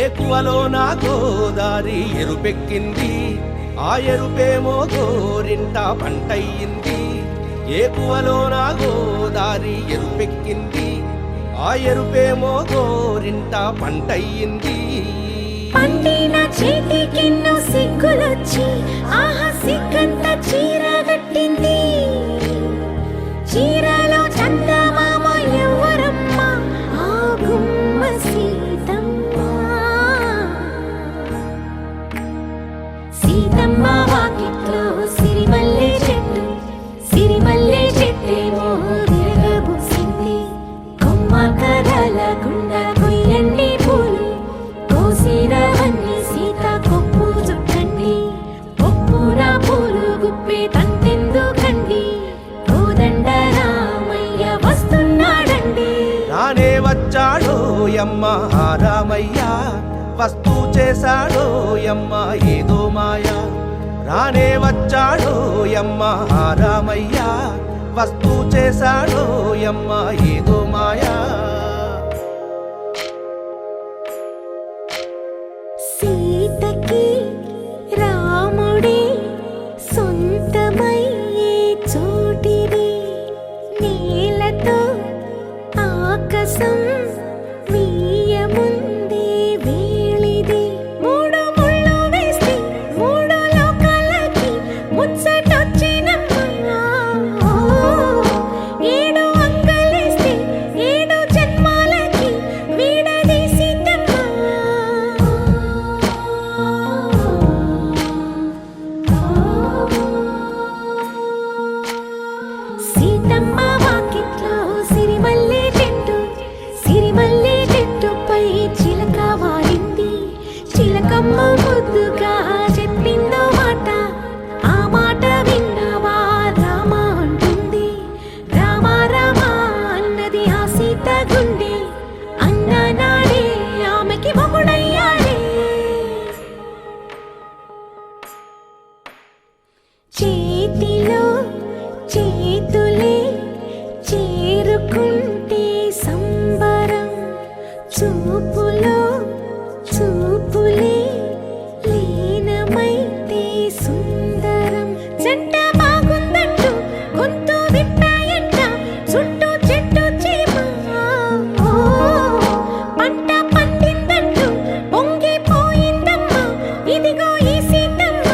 ఏకువలో నా గోదారి ఎరుపెక్కింది, ఆ ఎరుపేమో గోరింట పంటయ్యింది. ఏకువలో నా గోదారి ఎరుపెక్కింది, ఆ ఎరుపేమో గోరింట పంటయ్యింది. పండిన చేతికెన్నో సిగ్గులొచ్చి ఆహా సిగ్గంత చీర కట్టింది. చీరలో చందమామ ఎవరమ్మ, ఆ గుమ్మ సీతమ్మ. సీతమ్మ వాకిట్లో సిరిమల్లె చెట్టు, సిరిమల్లె చెట్టేమో విరగబూసింది. కొమ్మ కదలకుండా కొయ్యండి పూలు, కోసిరవన్నీ సీత కొప్పు చుట్టండి. కొప్పున పూలు గుప్పే తంతెందుకండి, కోదండ రామయ్య వస్తున్నాడండి. రానే వచ్చాడో యమ్మ రామయ్య, వస్తూ చేశాడో యమ్మ ఏదో మాయ. రానే వచ్చాడో యమ్మ రామయ్య, వస్తూ చేశాడో యమ్మ ఏదో మాయా. సీతకి రాముడే సొంతమయ్యే చోటిది, నేలతో ఆకాశం వీయముందే వేళిది. మూడు ముళ్ళు వేస్తే మూడు లోకాలకి ముచ్చటొచ్చినమ్మా. ఏడు అంగలేస్తే ఏడు జన్మాలకి వీడదీసిద్దమ్మా. సీతమ్మ వాకిట్లో సిరిమల్లె చెట్టు, సిరిమల్లె చెట్టుపై చిలక వాలింది. చిలకమ్మ ముద్దుగా చెప్పిందో మాట, ఆ మాట విన్నవా రామ అంటుంది. రామ రామ అన్నది ఆ సీత గుండె, అన్న నాడే ఆమెకి మొగుడయ్యాడే. చేతిలో చేతులే చేరుకుంటే సంబరం, చూపులో చూపులే లీనమైతే సుందరం. జంట బాగుందంటూ గొంతు విప్పాయంట చుట్టూ చెట్టు చీమ. పంట పండిందంటూ పొంగిపోయిందమ్మా, ఇదిగో ఈ సీతమ్మ.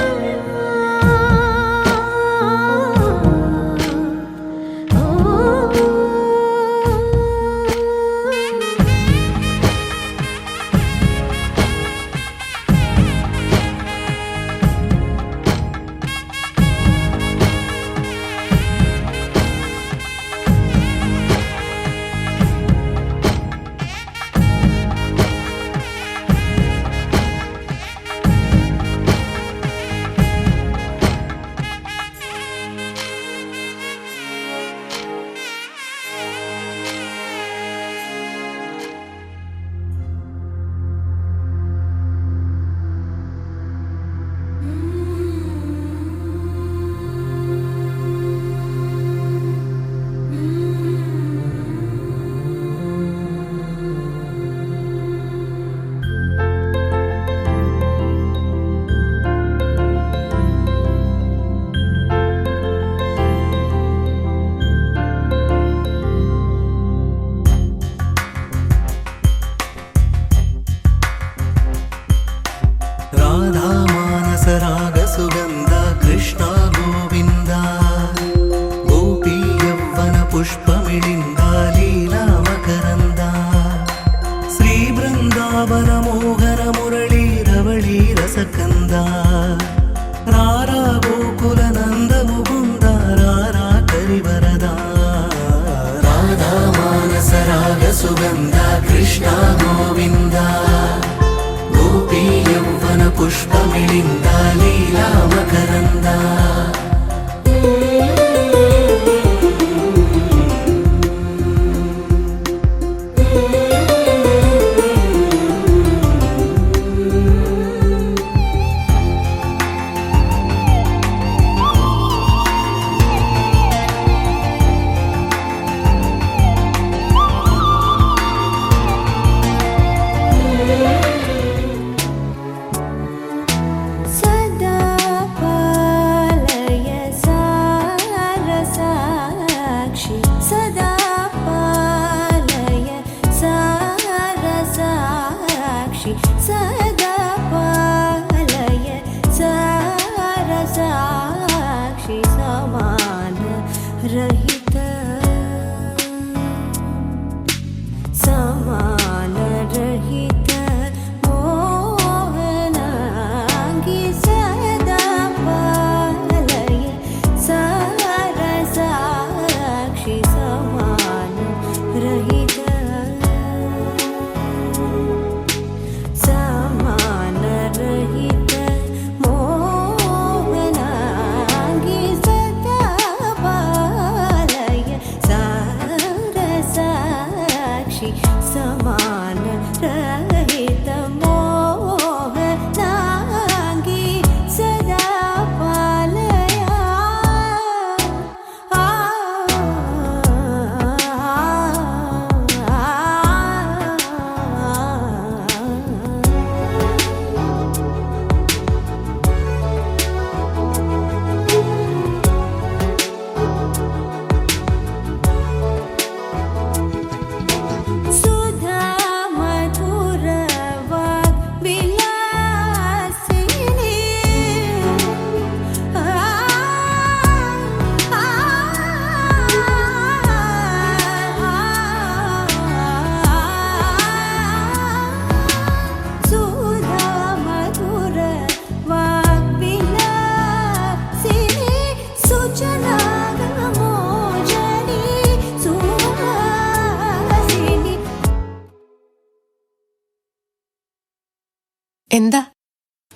എന്താ?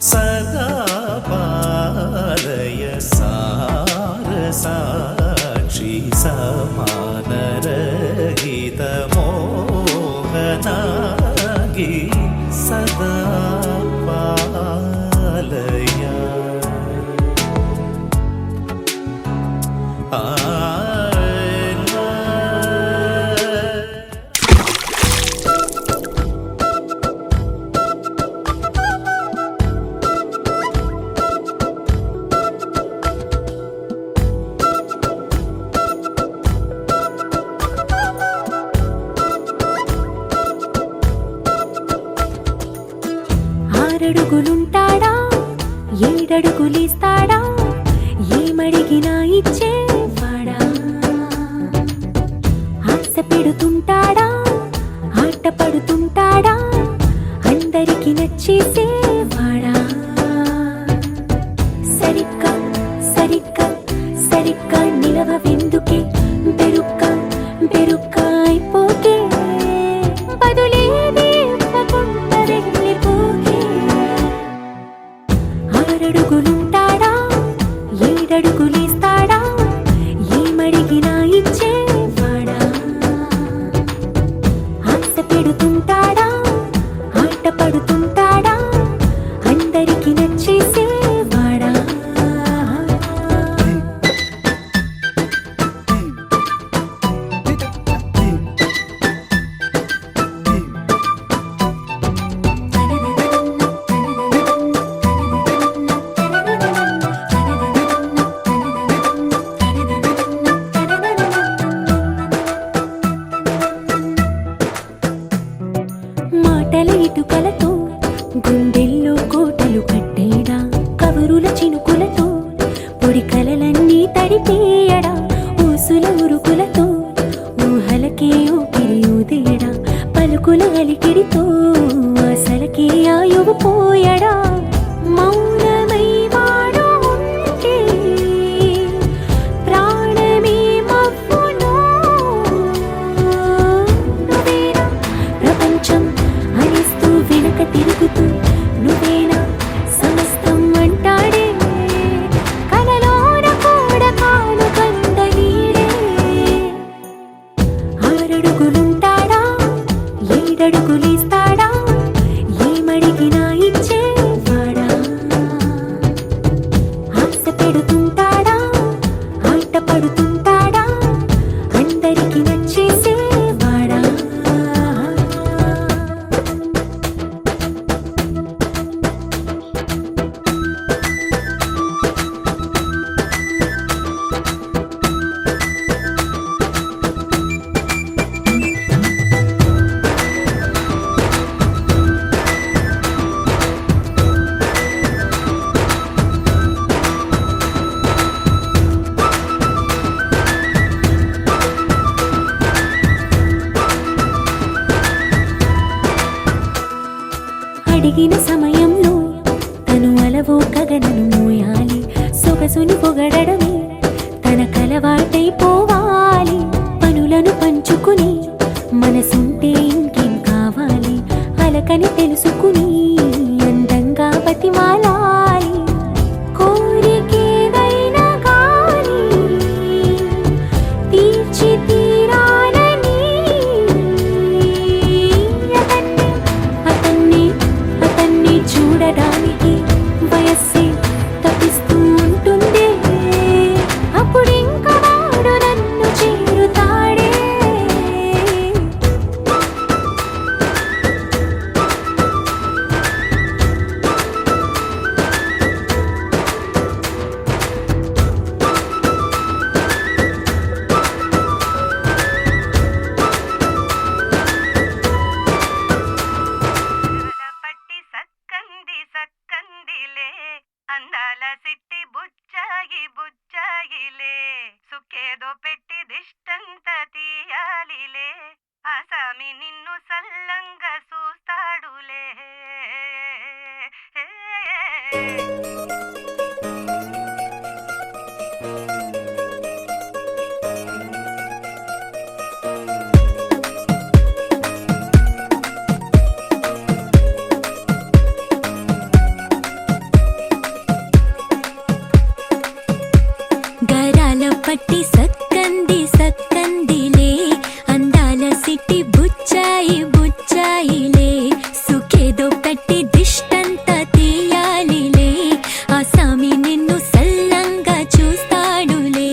സദാ പാലയ സാരസാക്ഷി സമാനരഹിത മോഹനാഗി സദാ പാലയ ఆరడుగులుంటాడా, ఏడడుగులిస్తాడా, ఏమడిగినా ఇచ్చేవాడా, ఆశ పెడుతుంటాడా, ఆట పడుతుంటాడా, అందరికి నచ్చేసేవాడా, సరిగ్గా సరిగ్గా సరిగ్గా నిలవవెందుకే, బెరుక్క బెరుక్క అయిపోకే, బదులేది ఇవ్వకుండా వెళ్ళిపోకే. ఆరడుగులుంటాడా, ఏడడుగులిస్తాడా, ఏమడిగినా ఇచ్చేవాడా, ఆశ పెడుతుంటాడా, ఆట పడుతుంటాడా, అందరికి నచ్చేసేవాడా. మాటల ఇటుకలతో గుండెల్లో కోటలు కట్టేడా, కబురుల చినుకులతో పొడి కలలన్నీ తడిపేయడా, ఊసుల ఉరుకులతో ఊహలకే ఊపిరి ఊదేయడా, పలుకుల అలికిడితో ఆశలకే ఆయువు పోయడా, మౌనమై వాడు ఉంటే ప్రాణమే మవ్వునో, నువ్వేనా ప్రపంచం అనిస్తూ వెనుక తిరుగుతూ, నువ్వేనా సమస్తం అంటాడే, కలలోన కూడా కాను కంద నీడే. ఆరడుగులుంటాడా, ఏడడుగులిస్తాడా, ఏమడిగినా ఇచ్చేవాడా, ఆశ పెడుతుంటాడా, ఆట పడుతుంటాడా, అందరికి నచ్చేసేవాడా. అడిగిన సమయంలో తను అలవో గగనను మోయాలి, సొగసుని పొగడమే తన కలవాటైపోవాలి, పనులను పంచుకుని మనసుంటే ఇంకేం కావాలి, అలకని తెలుసుకుని అందంగా బతిమాలాలి, కోరికేదైనా గాని తీర్చి తీరాలని, అతన్ని అతన్ని చూడడానికి వయస్సే తప్పిస్తూ ఉంటుంది, అప్పుడింక వాడు నన్ను చేరుతాడే. పట్టి సక్కంది సక్కందిలే అందాల సిట్టి బుచ్చాయి బుచ్చాయిలే సుఖేదో పెట్టి దిష్టంతా తీయాలిలే ఆ సామి నిన్ను సల్లంగా చూస్తాడులే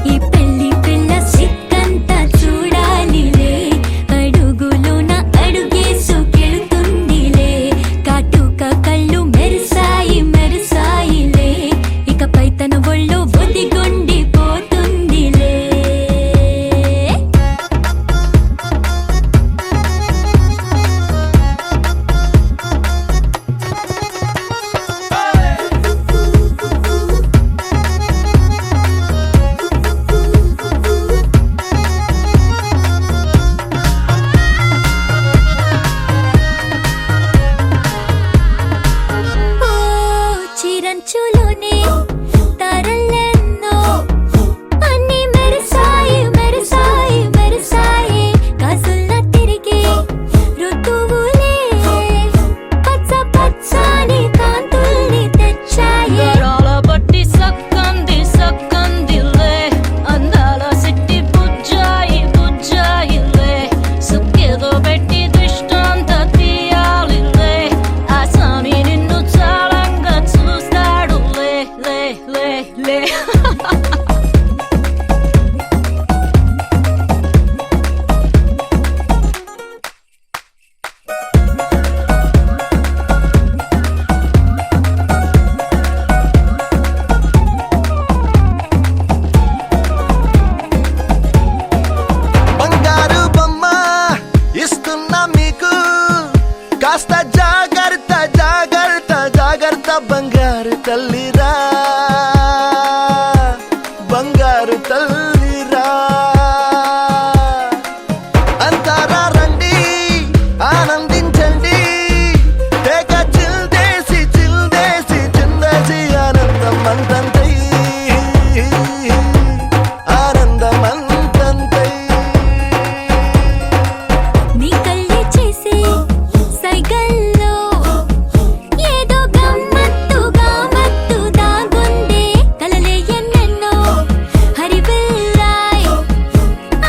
ఈ పెళ్లి పిల్ల సిక్కంతా చూడాలిలే అడుగులోన అడుగేసుకెళ్తుందిలే కాటుక కళ్ళు మెరిసాయి మెరిసాయిలే ఇకపై తన ఒళ్ళో ఒదిగొండిపోతుందిలే ఓ చిరంచులోనే తారలెన్నో అన్ని మెరిసాయి మెరిసాయి మెరిసాయి కాసుల్లా తిరిగే ఋతువులే పచ్చ పచ్చని కాంతుల్ని తెచ్చాయి గరాల బట్టి సక్కంది సక్కందిలే అందాల సిట్టి బుజ్జాయి బుజ్జాయిలే సుక్కేదో పెట్టి దిష్టంత తీయాలిలే ఆ స్వామి నిన్ను చాలంగా చూస్తాడు లే లే లే లే బంగారు బొమ్మ ఇస్తున్నా మీకు కాస్త జాగ్రత్త జాగ్రత్త జాగ్రత్త బంగారు తల్లిరా బంగారు తల్లిరా అంతారా రండి ఆనందించండి తేక చిల్దేసి చిల్దేసి చిందేసి ఆనందం అంతంతై ఆనందం అంతంతై నీ కళ్ళే చేసే సైగల్లో ఏదో గమ్మత్తుగా మత్తు దాగుందే కలలే ఎన్నెన్నో హరివిల్లాయ్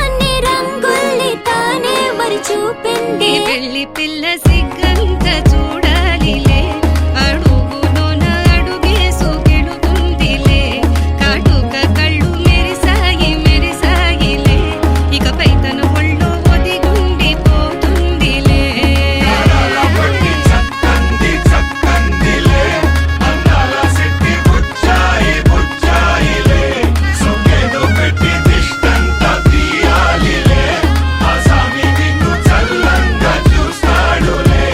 అన్ని రంగుల్ని తానే మరి చూపింది పెళ్లి పిల్ల సిగ్గంత చూడాలిలే అడుగులోన అడుగేసుకెళుతుందిలే కాటుక కళ్ళు మెరిసాయి మెరిసాయిలే ఇకపై తన ఒళ్ళో ఒదిగుండిపోతుందిలే చూస్తాడులే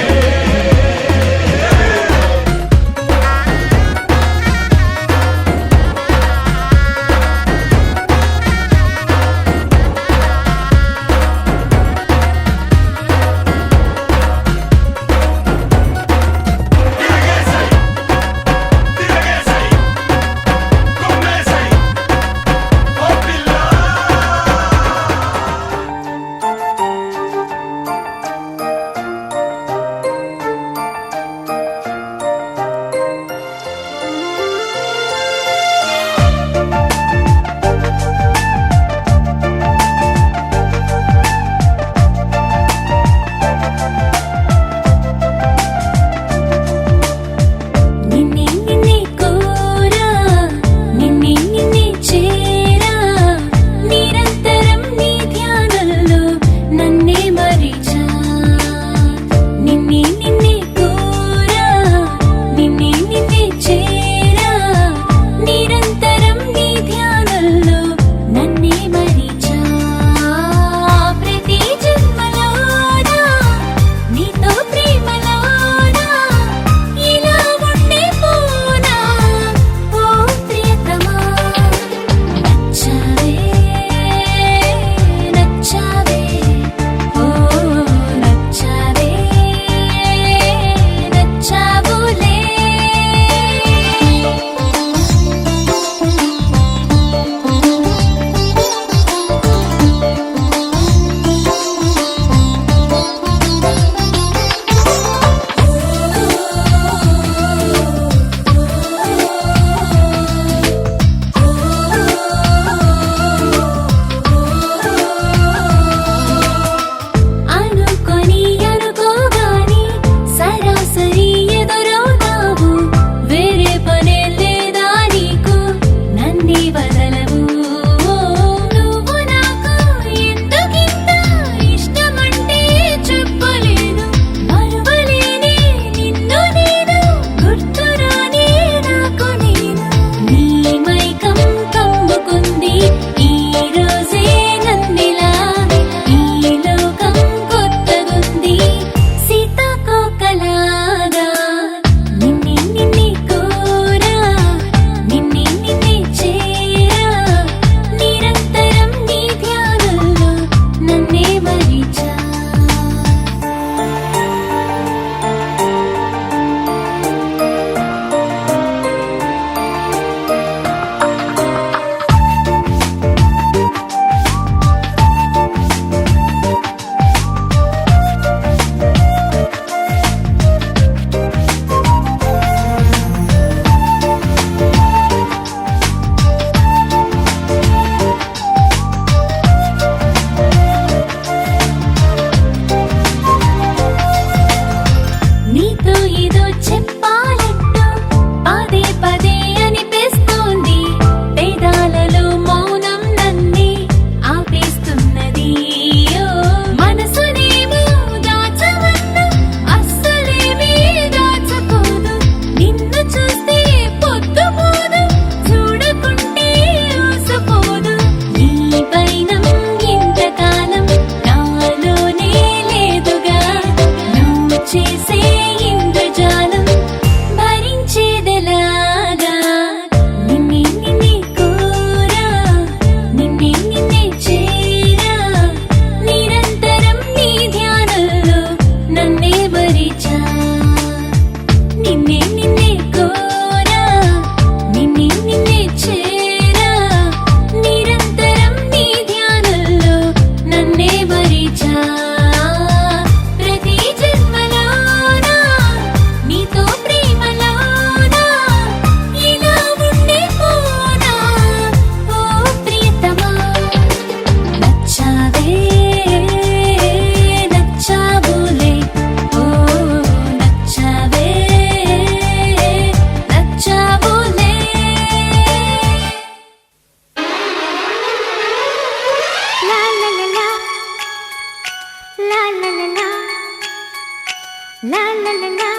La la la la,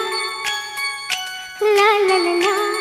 la la la la.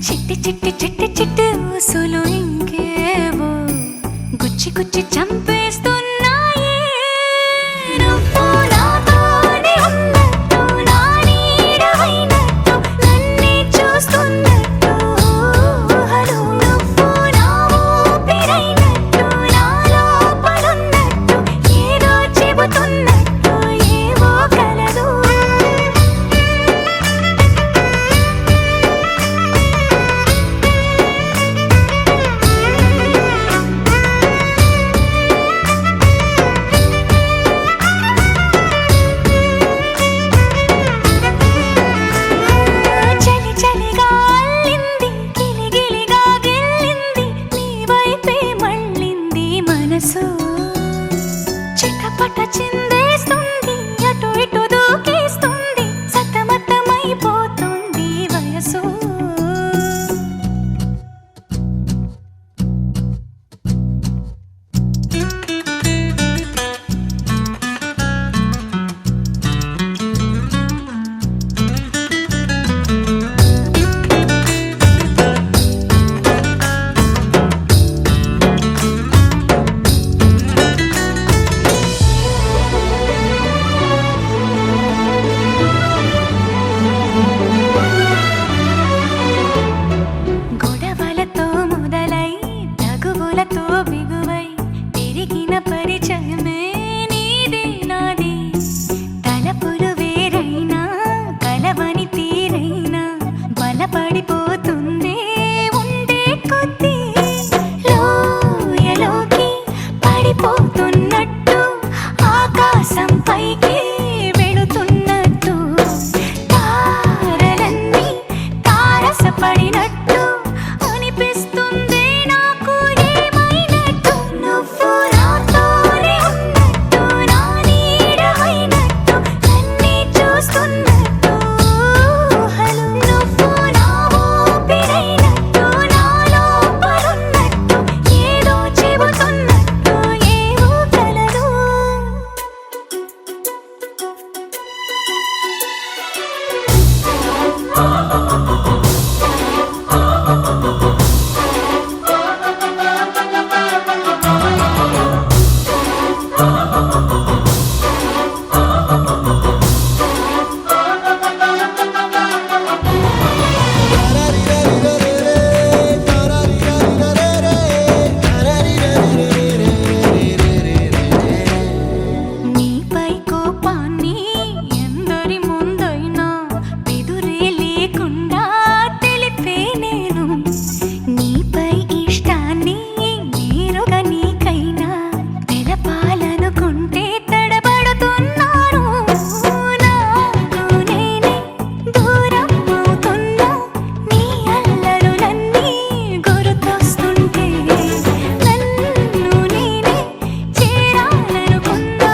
చిట్టి చిట్టి చిట్టి చిట్టి ఊసులు ఇంకేవో గుచ్చి గుచ్చి చంపేస్తున్నాయే నువ్వు నాతోనే ఉన్నట్టు నా నీడవైనట్టు నన్నే చూస్తున్నట్టు ఊహలు నువ్వు నా ఊపిరైనట్టు నా లోపలున్నట్టు ఏదో చెబుతున్నట్టు ఏవో కలదు చలి చలిగా అల్లింది గిలిగిలిగా గిల్లింది నీ వైపే మళ్ళింది మనసు చిటపట చిందేస్తుంది అటు ఇటు దూకేస్తుంది సతమతమైపోతుంది వయసు గొడవలతో మొదలై తగువులతో బిగువై పెరిగిన పరిచయమే నీది నాది తలపులు వేరైనా కలవని తీరైనా బలపడిపోతుందే ఉండే కొద్దీ లోయలోకి పడిపోతున్నట్టు ఆకాశం పైకి వెళుతున్నట్టు తారలన్నీ తారసపడినట్టు అనిపిస్తుంది నాకు ఏమైనట్టు నువ్వు నాతోనే ఉన్నట్టు నా నీడవైనట్టు నన్నే చూస్తున్నట్టు ఊహలు నువ్వు నా ఊపిరైనట్టు నా లోపలున్నట్టు ఏదో చెబుతున్నట్టు ఏవో కలదు నీపై కోపాన్ని ఎందరి ముందైనా బెదురే లేకుండా తెలిపే నేను నీపై ఇష్టాన్ని నేరుగా నీకైనా తెలపాలనుకుంటే తడబడుతున్నాను నాకు నేనే దూరం అవుతున్నా నీ అల్లరులన్నీ గుర్తొస్తుంటే నన్ను నేనే చేరాలనుకున్నా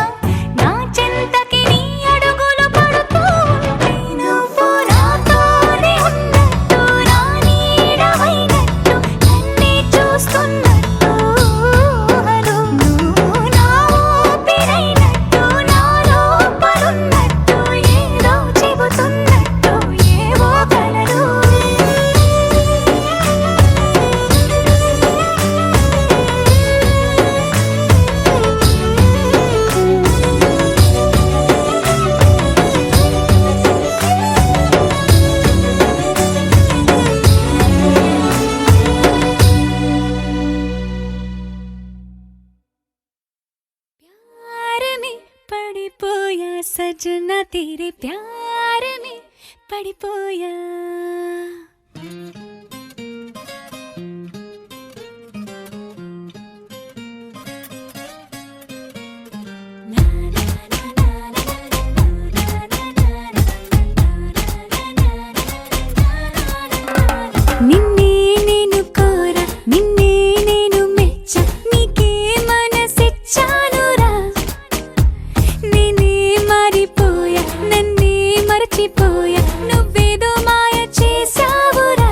నా చెంతకి నీ అడుగులు పడుతూ ఉంటే నువ్వు నాతోనే ఉన్నట్టు నా నీడవైనట్టు నన్నే చూస్తున్నట్టు ఊహలు నువ్వు నా ఊపిరైనట్టు నా లోపలున్నట్టు ఏదో చెబుతున్నట్టు ఏవో కలదు प्यार में पड़ी पोया सजना तेरे प्यार में पड़ी पोया నిన్నే నేను కోర నిన్నే నేను మెచ్చ నీకే మనసిచ్చానురా నేనే మారిపోయా నన్నే మరచిపోయా నువ్వేదో మాయ చేసావురా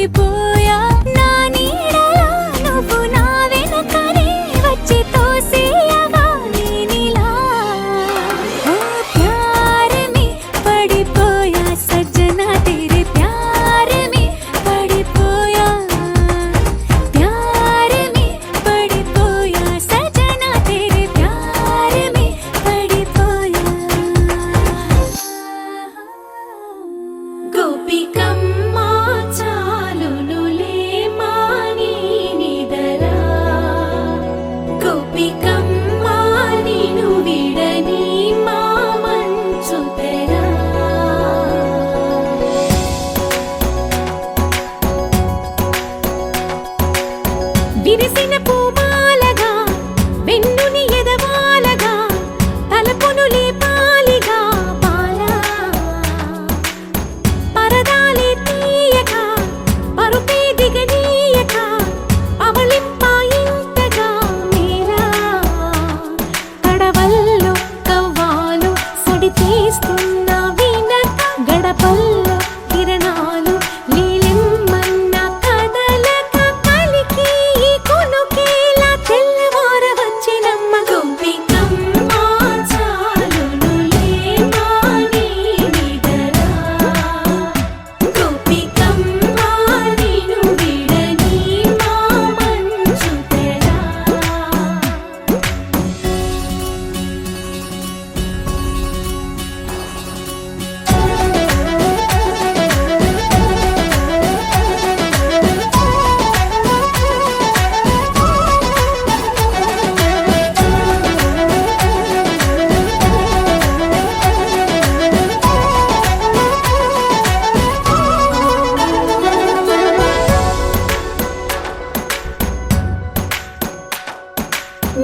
పడిపోయా నా నీడలా నువ్వు నా వెనకనే వచ్చి తోసేయగా నేనిలా ఓ ప్యార్ में పడిపోయా సజ్జనా तेरे प्यार में పడిపోయా प्यार में పడిపోయా సజ్జనా तेरे प्यार में పడిపోయా గోపికమ్మ చాలునులే మాని నిదరా గోపికమ్మ నిను విడని మా మంచు తెరా విరిసిన పూమాలగా వెన్నుని ఎదవాలగా తలపును లేపాలిగా బాలా పరదాలే తీయక పరుపే దిగనీయక అవళింపాయింతగా మీరా కడవల్లో కవ్వాలు సడి చేస్తున్న వినక గడపల్లో కిరణాలు నీలిమ్మన్న కదలక కలికి ఈ కొనుకేలా తెల్లవార వచ్చినమ్మ గోపికమ్మ చాలునులే మాని నిదరా గోపికమ్మ నిను విడని మా మంచు తెరా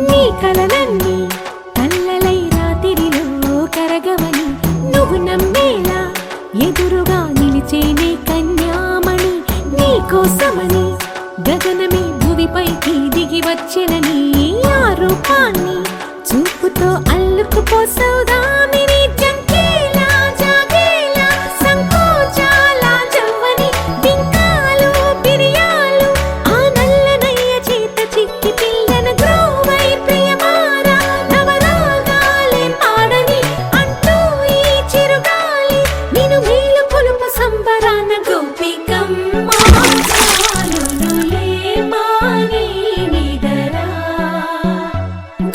నీ కలలన్నీ కల్లలై రాత్రిలో కరగవని నువ్వు నమ్మేలా ఎదురుగా నిలిచేనే కన్యామణి నీ కోసమని గగనమే భువిపైకి దిగి వచ్చెనని ఆ రూపాన్ని చూపుతో అల్లుకుపోసౌదామిని జంకేలా జాగేలా సంకోచాల జవ్వని బింకాలు బిరియాలు ఆ నల్లనయ్య చేత చిక్కి పిల్లన గ్రోవై ప్రియమారా నవరాగాలే పాడని అంటూ ఈ చిరుగాలి నిన్ను మేలు కొలుపు సంబరాన గోపికమ్మ చాలునులే మాని నిదరా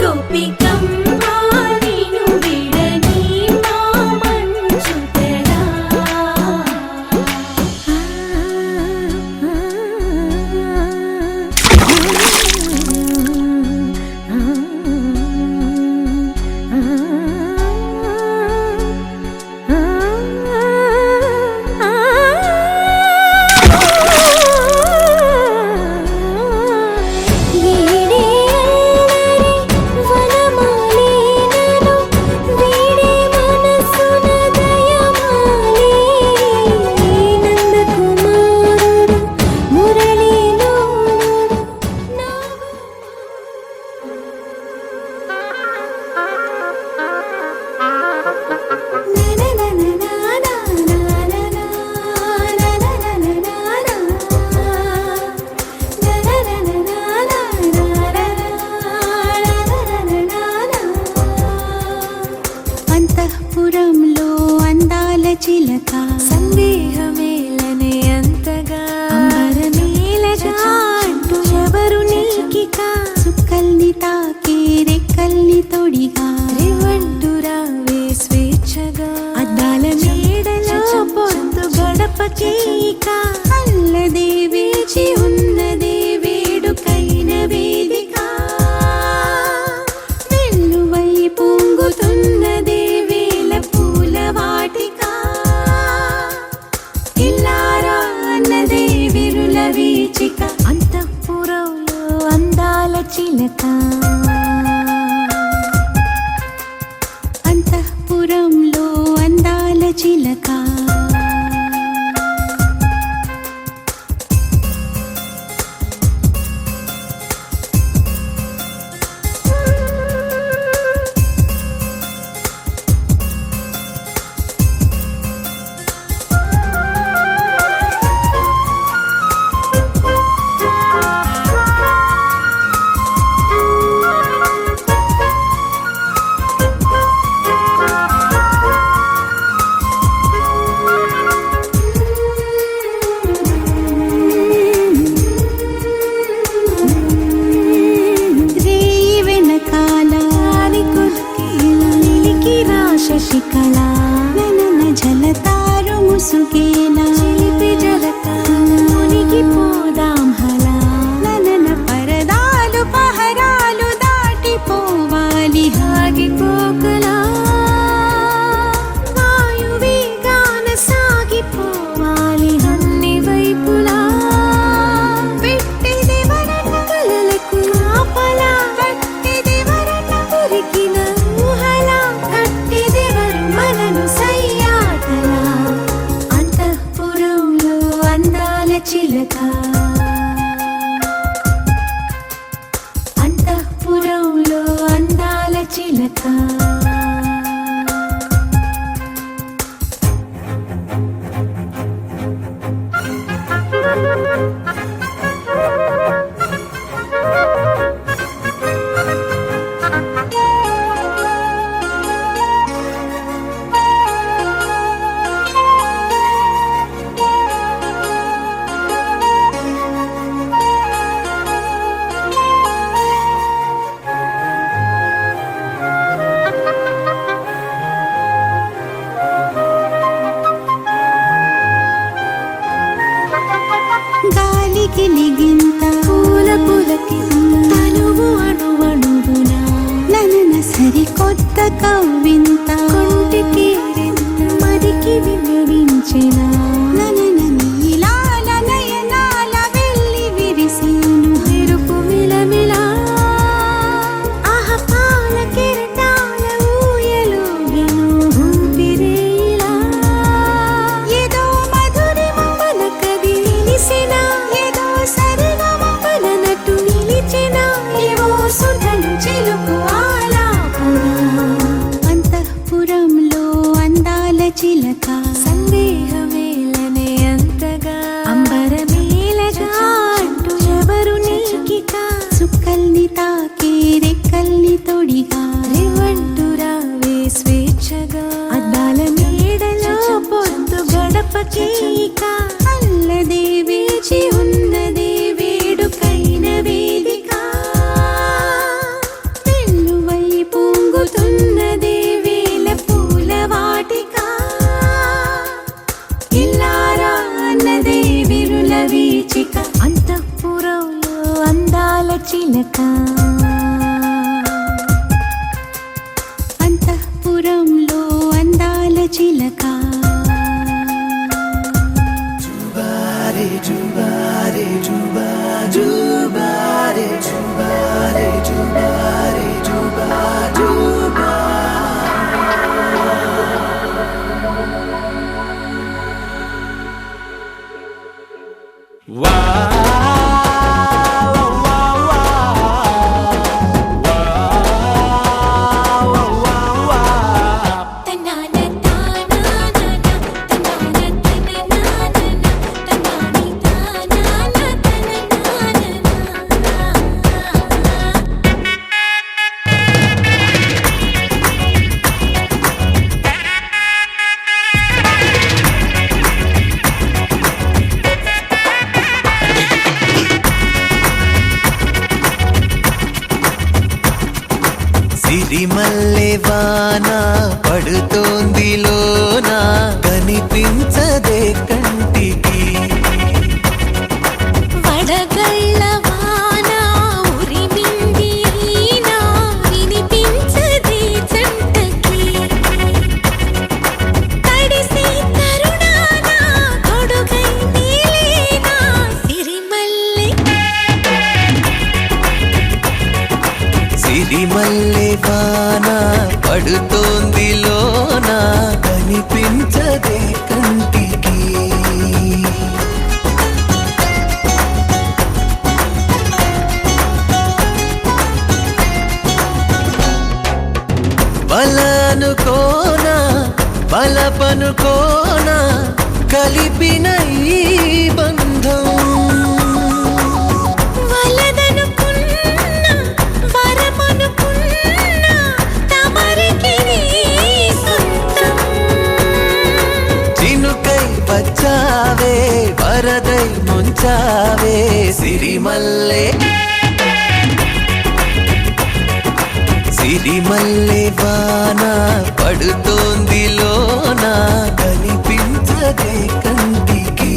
గోపికమ్మ నిను విడని మా మంచు తెరా వీడే అల్లరి వనమాలినను వీడే మనసున దయమాలి నందకుమారుడు మురళీలోనుడు అంతఃపురంలో అందాల చిలక సందేహమేలనే అంతగా అంబరమేలగా అంటూ ఎవరు నీకిక చుక్కల్ని తాకే రెక్కల్ని తొడిగా రేవంటురావే స్వేచ్ఛగా అద్దాల మేడలో పొద్దు గడపకేక అల్లదే వేచి ఉన్నదే వేడుకైన వేదిక వెల్లువై పొంగుతున్నదే వేల పూల వాటిక ఇల్లారా అన్నదే విరుల వీచిక అంతఃపురంలో అందాల చిలక అంతఃపురంలో అందాల చిలక చిలక అంతఃపురంలో అందాల చిలక గాలికి లిగింత పూల పులకింత తనువు అణువణువున ననన సరికొత్త కవ్వింత కొంటికి మదికి వివరించిన ననన నీలాల నయనాల వెళ్ళి విరిసేను ఎరుపు మిలమిలా ఆహ పాల కెరటాల ఊయలోగెను ఊపిరేలా ఏదో మధురిమల కది నిలిసిన ఏదో సరిగమపల నటు నిలిచిన ఏవో సుధలు చిలుకు ఆలాపన అంతఃపురంలో అందాల చిలక సందేహమేలనే అంతగా అంబరమేలగా అంటూ ఎవరు నీకిక చుక్కల్ని తాకే రెక్కల్ని తొడిగా రేవంటూ రావే స్వేచ్ఛగా అద్దాల మేడలో పొద్దు గడపకేక అల్లదే వేచి ఉన్నదే వేడుకైన వేదిక వెల్లువై పొంగుతున్నదే వేల పూల వాటిక ఇల్లారా అన్నదే విరుల వీచిక అంతఃపురంలో అందాల చిలక అంతఃపురంలో అందాల చిలక జుబారే జుబారే జుబా జుబారే జుబారే జుబారే జుబా జుబా తన్నాన తానానా తన్నాన తననానా తన్నాని తానానా తననానా సిరిమల్లె వాన పడుతోంది లోన కనిపించదే కంటికి వడగళ్ళ వాన ఉరిమింది అయినా వినిపించదే జంటకి తడిసి తరుణాన కొడుకై నీలేనా సిరిమల్లె సిరిమల్లె వాన పడుతోంది లోన కనిపించదే కంటికి బలనుకోనా బలపనుకోనా కలిపిన ఈ బంధం వలదనుకున్నా వరమనుకున్నా తమరికి నీ సొంతం చినుకై వచ్చావే వరదై ముంచావే సిరిమల్లె సిరిమల్లె వాన పడుతోంది లోన కనిపించదే కంటికి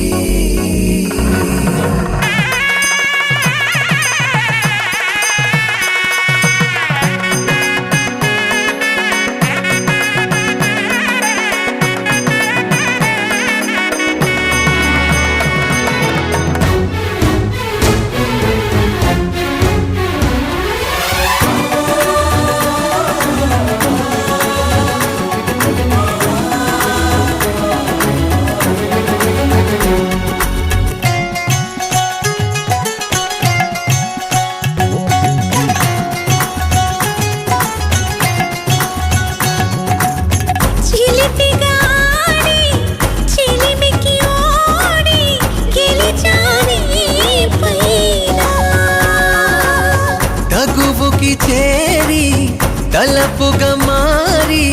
మెరుపుగా మారి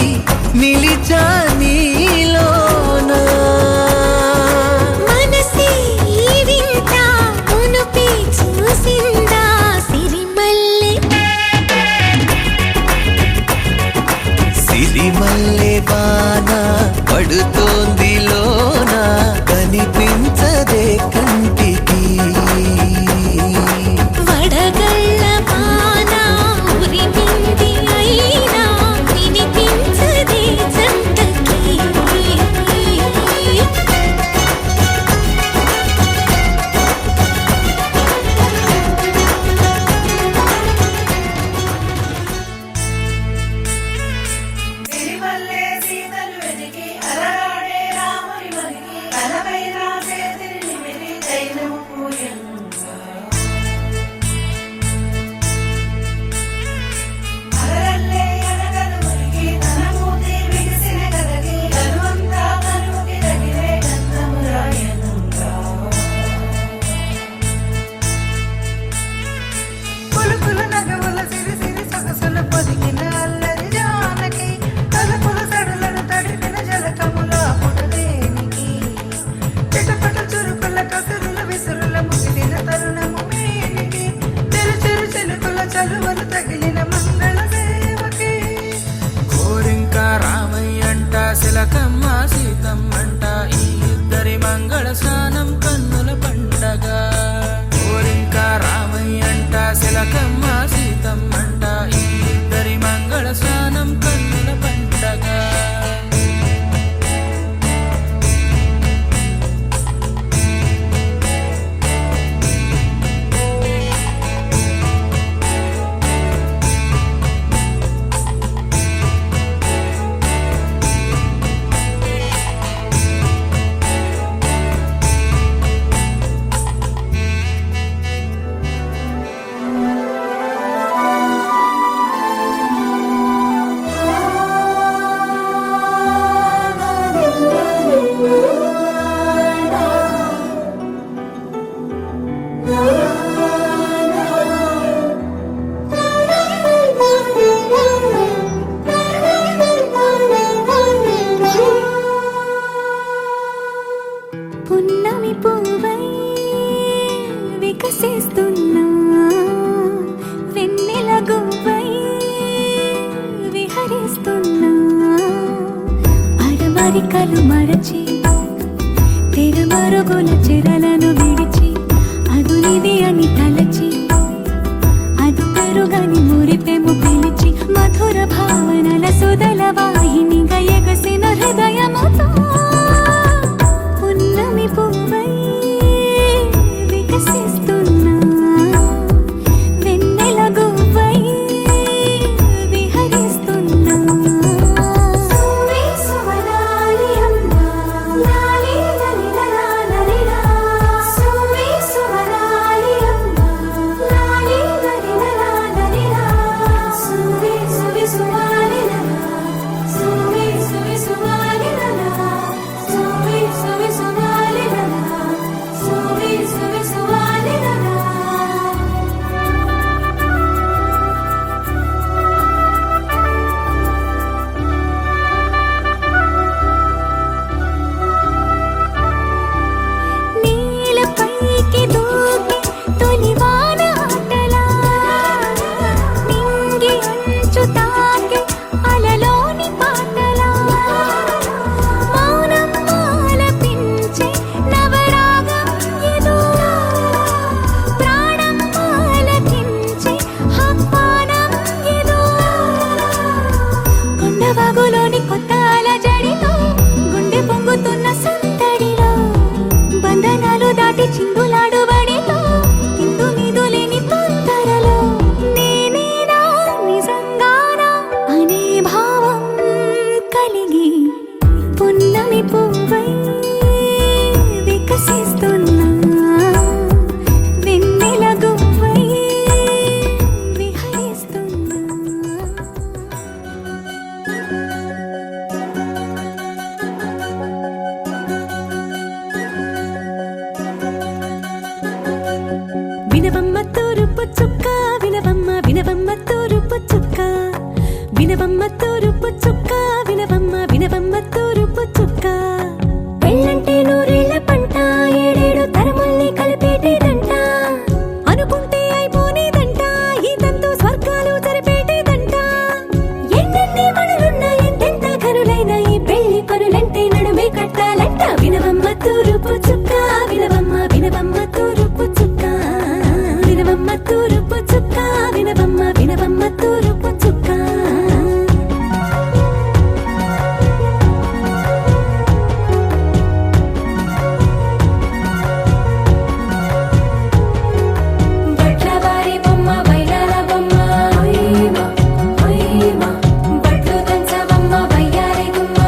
నిలిచా నీలోనా మనసే ఈ వింత మునుపే చూసిందా సిరిమల్లె సిరిమల్లె వాన పడుతోంది లోన కనిపించదే కంటికి వడగళ్ళ వాన ఉరిమింది అయినా వినిపించదే జంటకి సిరిమల్లె సీతలు వెతికి అలరాడే రాముని మరికి తనపైన చేతిని నిమిరి దైనము పూయంగా అలరల్లే అనగలు మురికి తన మూతి విడిసిన కదకి కనువంతా కనుకి తగిలే గంధము రాయనుగా పులుపుల నగవుల సిరి సిరి సొగసుల పొదిగిన అల్లరి జానకి తలపుల సడులను తడిపిన జలకముల పుటదేనికి చిటపట చురుకుల కసురుల విసురుల ముగిలిన తరుణము మేనికి చెరు చెరు చెలుకుల చలువలు తగిలిన మంగళ సేవకి కోరింక రామయ్యంట శిలకమ్మ సీతమ్మంట ఈ ఇద్దరి మంగళ స్నానం కన్నుల పండగ కోరింక రామయ్యంట శిలకమ్మ సీతమ్మంట ఈ ఇద్దరి మంగళ స్నానం కన్నుల పండగ పున్నమి పువ్వై వికసిస్తున్నా వెన్నెల గువ్వై విహరిస్తున్నా అరమరికలు మరచి తెరమరుగుల చెరలను విడిచి అదునిది అని తలచి అది పెరుగని మురిపెము పిలిచి మధుర భావనల సుదల వాహినిగా ఎగసిన హృదయముతో పున్నమి పువ్వై వికసిస్తున్నా వెన్నెల గువ్వై విహరిస్తున్నా సువే సువనాలి అమ్మా లాలి లలిలా లలిలా సువే సువనాలి అమ్మా లాలి లలిలా లలిలా సువే సువే సువాలి లలా సువే సువే సువాలి లలా సువే సువే సువాలి లలా సువే సువే సువాలి లలా నీలపైకి దూకి తొలివాన ఆటలా నింగి అంచు తాకి అలలోని పాటలా మౌనం ఆలపించే నవరాగం ఏదో ప్రాణం ఆలకించే ఆహ్వానం ఏదో కొండవాగులోని కొత్త అలజడిలో గుండె పొంగుతున్న సందడిలో బంధనాలు దాటి చిందులాడు బడిలో ఇందు మీదు లేని తొందరలో నేనేనా నిజంగానా అనే భావం కలిగి పున్నమి పువ్వై వికసిస్తున్నా వెన్నెల గువ్వై విహరిస్తున్నా వినవమ్మ తూరుపు చుక్క వినవమ్మ వినవమ్మ తూరుపు చుక్క వినవమ్మ వినవమ్మ తూరుపు చుక్క వినవమ్మ వినవమ్మ తూరుపు చుక్క పెళ్ళంటే నూరేళ్ల పంట ఏడేడు తరమల్ని కలిపేటేదంట అనుకుంటే అయిపోనేదంట ఈ తంతు స్వర్గాలు జరిపేటేదంట ఎన్నెన్ని మనులున్న ఎంతెంత కనులైన ఈ పెళ్లి పనులంటే నడుమే కట్టాలంట వినవమ్మ తూరుపు చుక్క వినవమ్మ వినవమ్మ తూరుపు చుక్క వినవమ్మ తూరుపు చుక్క వినవమ్మ వినవమ్మ తూరుపు చుక్క బట్లవారి బొమ్మ వైరాల బొమ్మ హోయిమా హోయిమా బట్లు దంచవమ్మ వయ్యారి గుమ్మ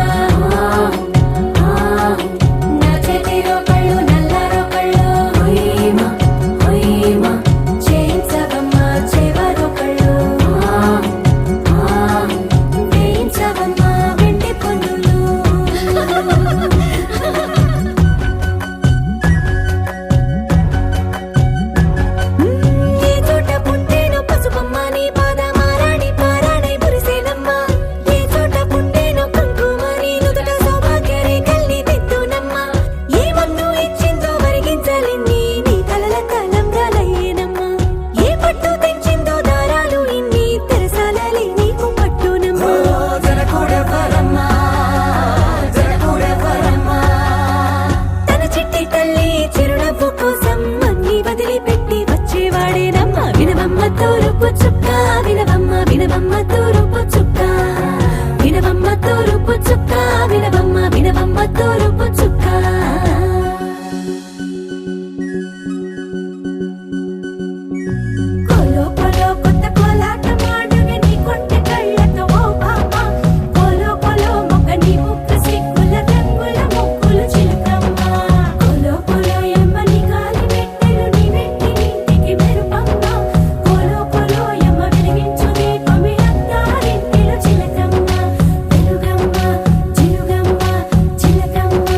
నా చేతిలో కళ్ళు నల్లారో కళ్ళు హోయిమా హోయిమా చేయించవమ్మ చేవరో కళ్ళు వేయించవమ్మ వెండి పన్నులు ఏ చోట పుట్టేనో పసుపమ్మ నీ పాదమారాణి పారాణై మురిసేనమ్మ ఏ చోట పుట్టేనో కుంకుమ నీ నుదుట సౌభాగ్య రేఖల్ని దిద్దునమ్మ ఏ మన్ను ఇచ్చిందో వరిగించలిన్ని నీ కలల కలంబ్రాలయ్యేనమ్మ ఏ పట్టు తెంచిందో దారాలు ఇన్ని తెరసాలలి నీకు పట్టునమ్మ జనకూడెవ్వరమ్మ జనకూడెవ్వరమ్మ తన చిట్టి తల్లి చిరునవ్వు కోసం అన్ని వదిలిపెట్టి వచ్చేవాడేనమ్మ వినవమ్మ తూరుపు చుక్క వినవమ్మ వినవమ్మ తూరుపు చుక్క వినవమ్మ తూరుపు చుక్క వినవమ్మ వినవమ్మ తూరుపు చుక్క కోలో కోలో కొత్త కోలాటమాడుగే నీ కొంటె కళ్ళతో ఓ బామ్మ కోలో కోలో మొక్క నీ ముక్కు సిగ్గుల రంగుల ముక్కులు చిలకమ్మ కోలో కోలో యమ్మ నీ కాలి మెట్టెలు నీ వెట్టి నింటికి మెరుపమ్మ కోలో కోలో యమ్మ వెలిగించు దీపమి అత్తారింటిలో చిలకమ్మ వెలుగమ్మ చిలుగమ్మ చిలకమ్మ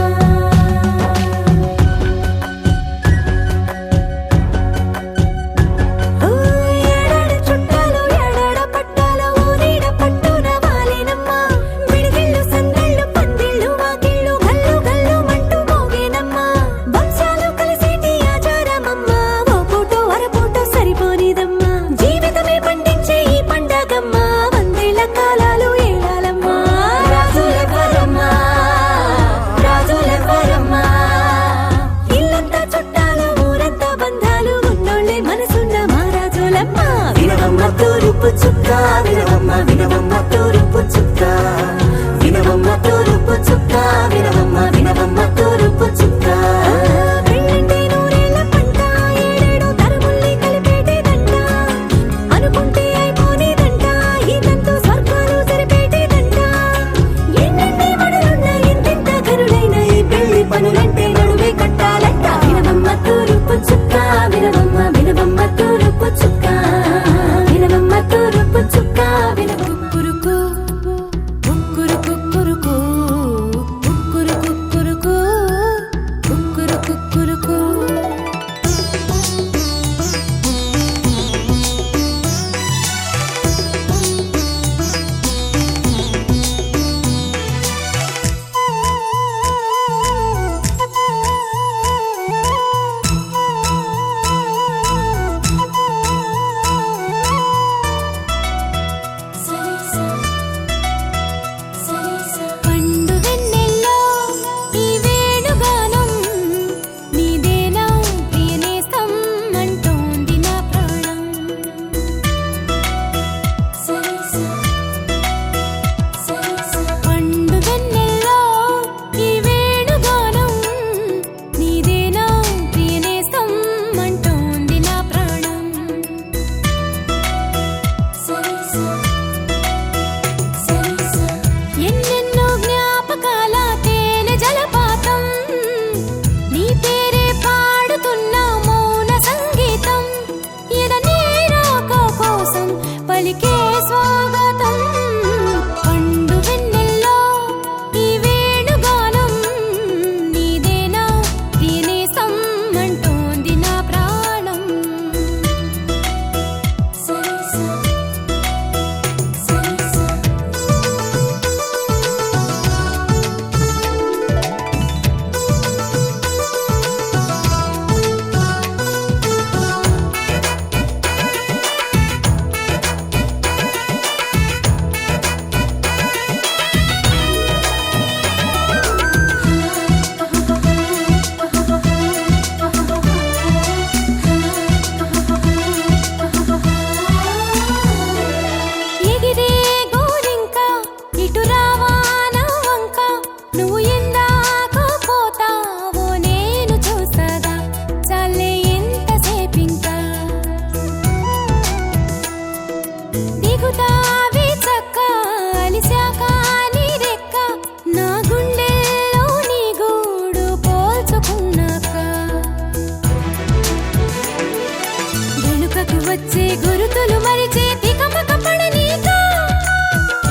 వచ్చే గురుతులు మరిచే తికమక పడనీగా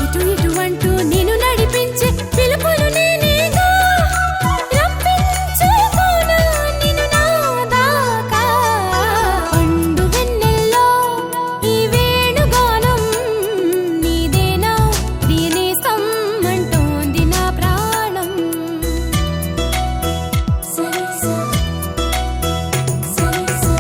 ఇటు ఇటు అంటూ నేను నడిపించే పిలుపులు నేనేగా రప్పించుకోనా నిన్ను నా దాకా పండు వెన్నెల్లో ఈ వేణుగానం నీదేనా ప్రియనేస్తం అంటోంది నా ప్రాణం సరిసా సరిసా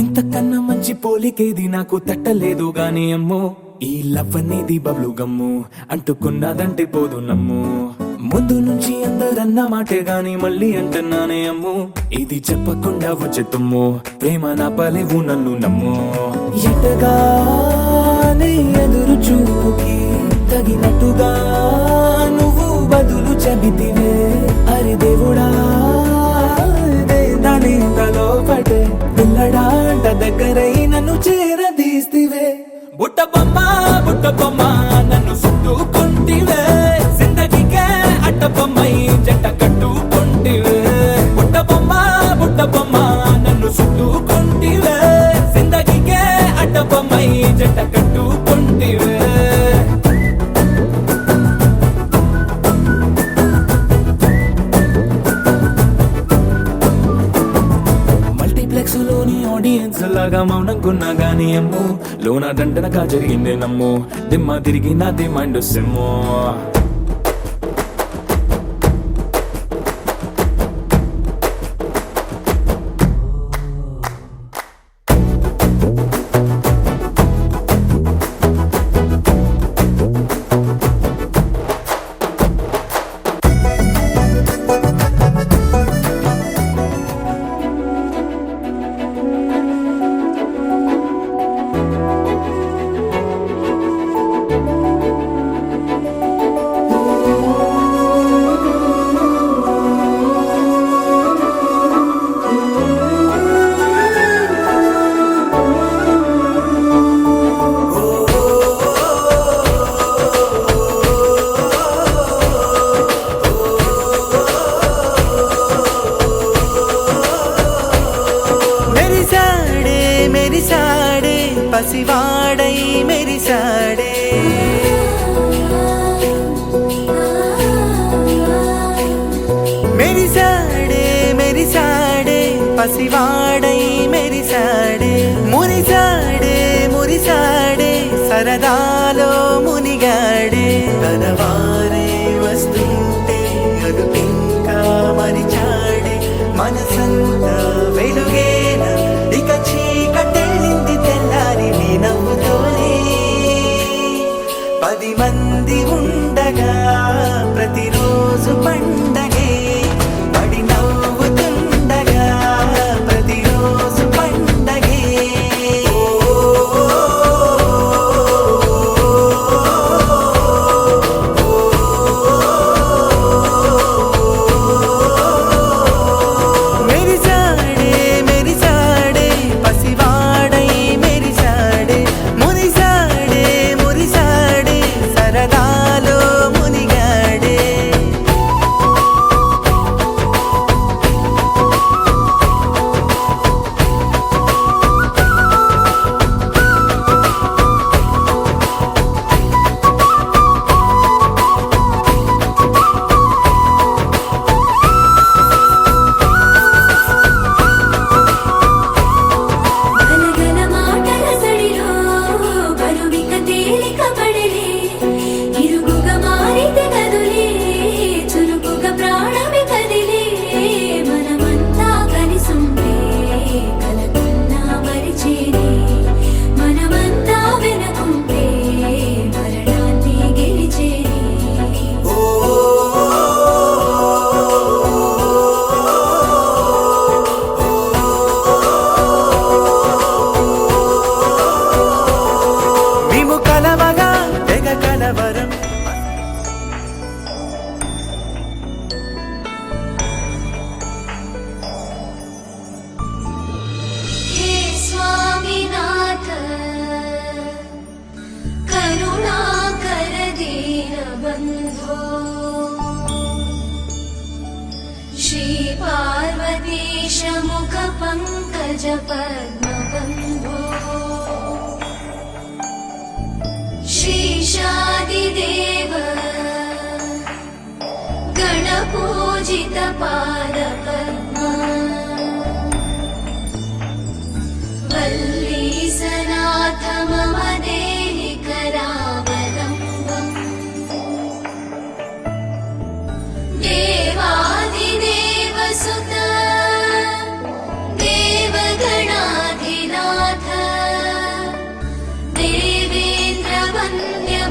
ఇంతకన్నా మంచి పోలికేది నాకు తట్టలేదు గాని అమ్మో ఈ లవ్ అనేది బబ్లు గమ్ము అంటుకున్నదంటే పోదు నమ్ము ముందు నుంచి అందరన్న మాటే గాని మళ్ళీ అంటున్నానే అమ్ము ఇది చెప్పకుండా వచ్చే తుమ్ము ప్రేమ నా పలేవు నన్ను నమ్ము ఎటగానే ఎదురు చూకి తగినట్టుగా నువ్వు బదులు చెబితివే అరే దేవుడా దాని తలో పటే పిల్లడాంట దగ్గరై నన్ను చేరదీస్తివే బుట్ట బొమ్మ నన్ను చుట్టుకుంటివే జిందగీకే అట్ట బొమ్మై జంట కట్టుకుంటివే బుట్ట బొమ్మ నన్ను చుట్టుకుంటివే జిందగీకే అట్ట బొమ్మై జంట కట్టుకుంటివే మల్టీప్లెక్స్ లోని ఆడియన్స్ లాగా మౌనంకున్నా గానీ అమ్ము లోన దండనగా జరిగిందే నమ్ము దిమ్మ తిరిగి నాది మైండ్ సిమ్ము మెరిసాడే పసివాడై మెరిసాడే మెరిసాడే పసివాడై మెరిసాడే మురిసాడే సరదాలో మునిగాడే తనవారే వస్తుంటే అదుపింకా మరిచాడే మనసంతా వెలుగేన ఇక చీకటెళ్ళింది తెల్లారి నీ నవ్వుతోనే 10 మంది ఉండగా ప్రతిరోజు పండగే పడి నవ్వుతుండగా ప్రతిరోజు పండగే మెరిసాడే शीर्षमुख पङ्कज पद्मबन्धो श्रीशादिदेव गणपूजित पादपद्मा वल्लीसनाथ मम देहि करावलम्बम् देवादिदेवसुत देवगणाधिनाथ देवेन्द्रवन्द्य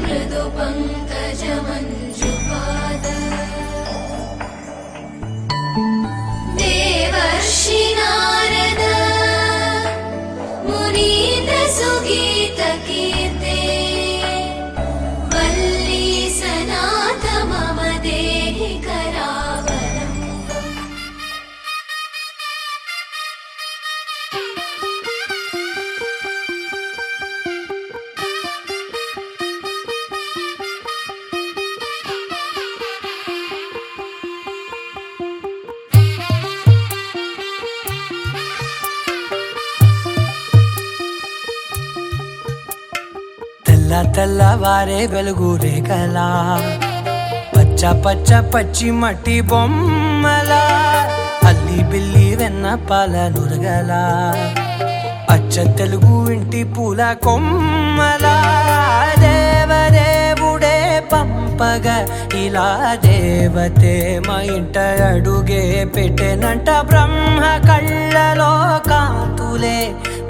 मृदु पङ्कज मञ्जुपाद देवर्षि नारद मुनीन्द्र सुगीत कीर्ते वल्लीसनाथ मम देहि करावलम्बम् తెల్ల తెల్లవారే వెలుగు రేఖలా పచ్చ పచ్చ పచ్చి మట్టి బొమ్మలా అల్లి బిల్లి వెన్న పాల నురగలా అచ్చ తెలుగు ఇంటి పూల కొమ్మలా దేవదేవుడే పంపగా ఇలా దేవతే మా ఇంట అడుగే పెట్టెనంట బ్రహ్మ కళ్ళలో కాంతులే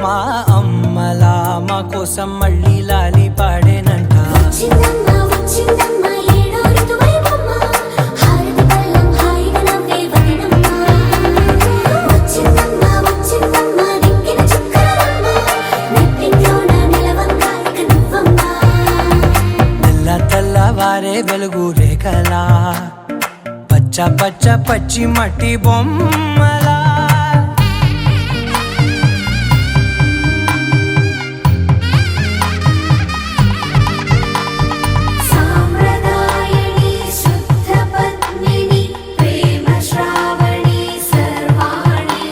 మా అమ్మలా మా కోసం మళ్ళీ లాలి పాడేనంట వచ్చిందమ్మ వచ్చిందమ్మ ఏడో ఋతువైవమ్మ హారతి పళ్ళం హాయిగా నవ్వే వదనమ్మ వచ్చిందమ్మ వచ్చిందమ్మ దిక్కిన చుక్కలమ్మ నెట్టింట్లోన నిలవంగా ఇక నువ్వమ్మ తెల్ల తెల్లవారే వెలుగు రేఖలా పచ్చ పచ్చ పచ్చి మట్టి బొమ్మలా సాంప్రదాయని శుద్ధ పద్మిని ప్రేమ శ్రావణి సర్వాణి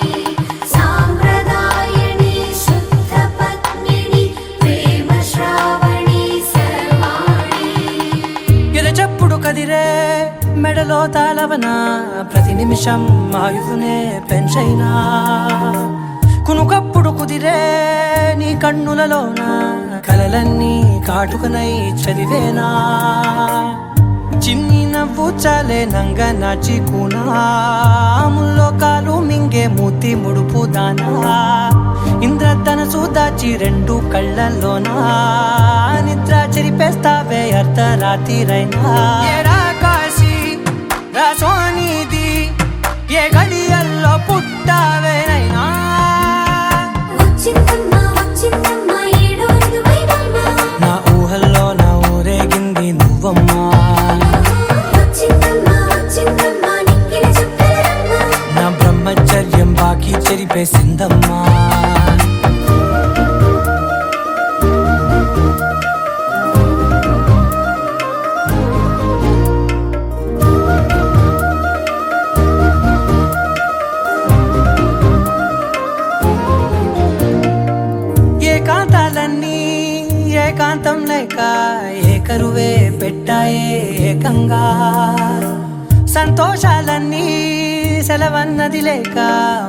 సాంప్రదాయని శుద్ధ పద్మిని ప్రేమ శ్రావణి సర్వాణి ఎరచప్పుడు కదిరే మెడలో తాళవన ప్రతి నిమిషం ఆయుధునే పెంచైనా కునుకప్పుడు కుదిరే నీ కన్నులలోన కలలన్నీ కాటుకనై చదివేనా చిన్ని నవ్వు చాలే నంగ నాచి కూనాముల్లో కాలు మింగే మూతి ముడుపు దానా ఇంద్రధనసు దాచి రెండు కళ్ళల్లోనా నిద్ర చెరిపేస్తావే అర్ధరాత్రిరైనా ఏరా కాశీ రాసోనిది ఏ గడియల్లో పుట్టావేనైనా వచ్చిందమ్మ వచ్చిందమ్మ ఏడో ఋతువైవమ్మ నా ఊహల్లో నా ఊరేగింది నువ్వమ్మా వచ్చిందమ్మ వచ్చిందమ్మ నిక్కిన చుక్కలమ్మ నా బ్రహ్మచర్యం బాకీ చెరిపేసిందమ్మా ఏకాంతాలన్నీ ఏకాంతం లేక ఏకరువే పెట్టాయే ఏకంగా సంతోషాలన్నీ సెలవన్నది లేక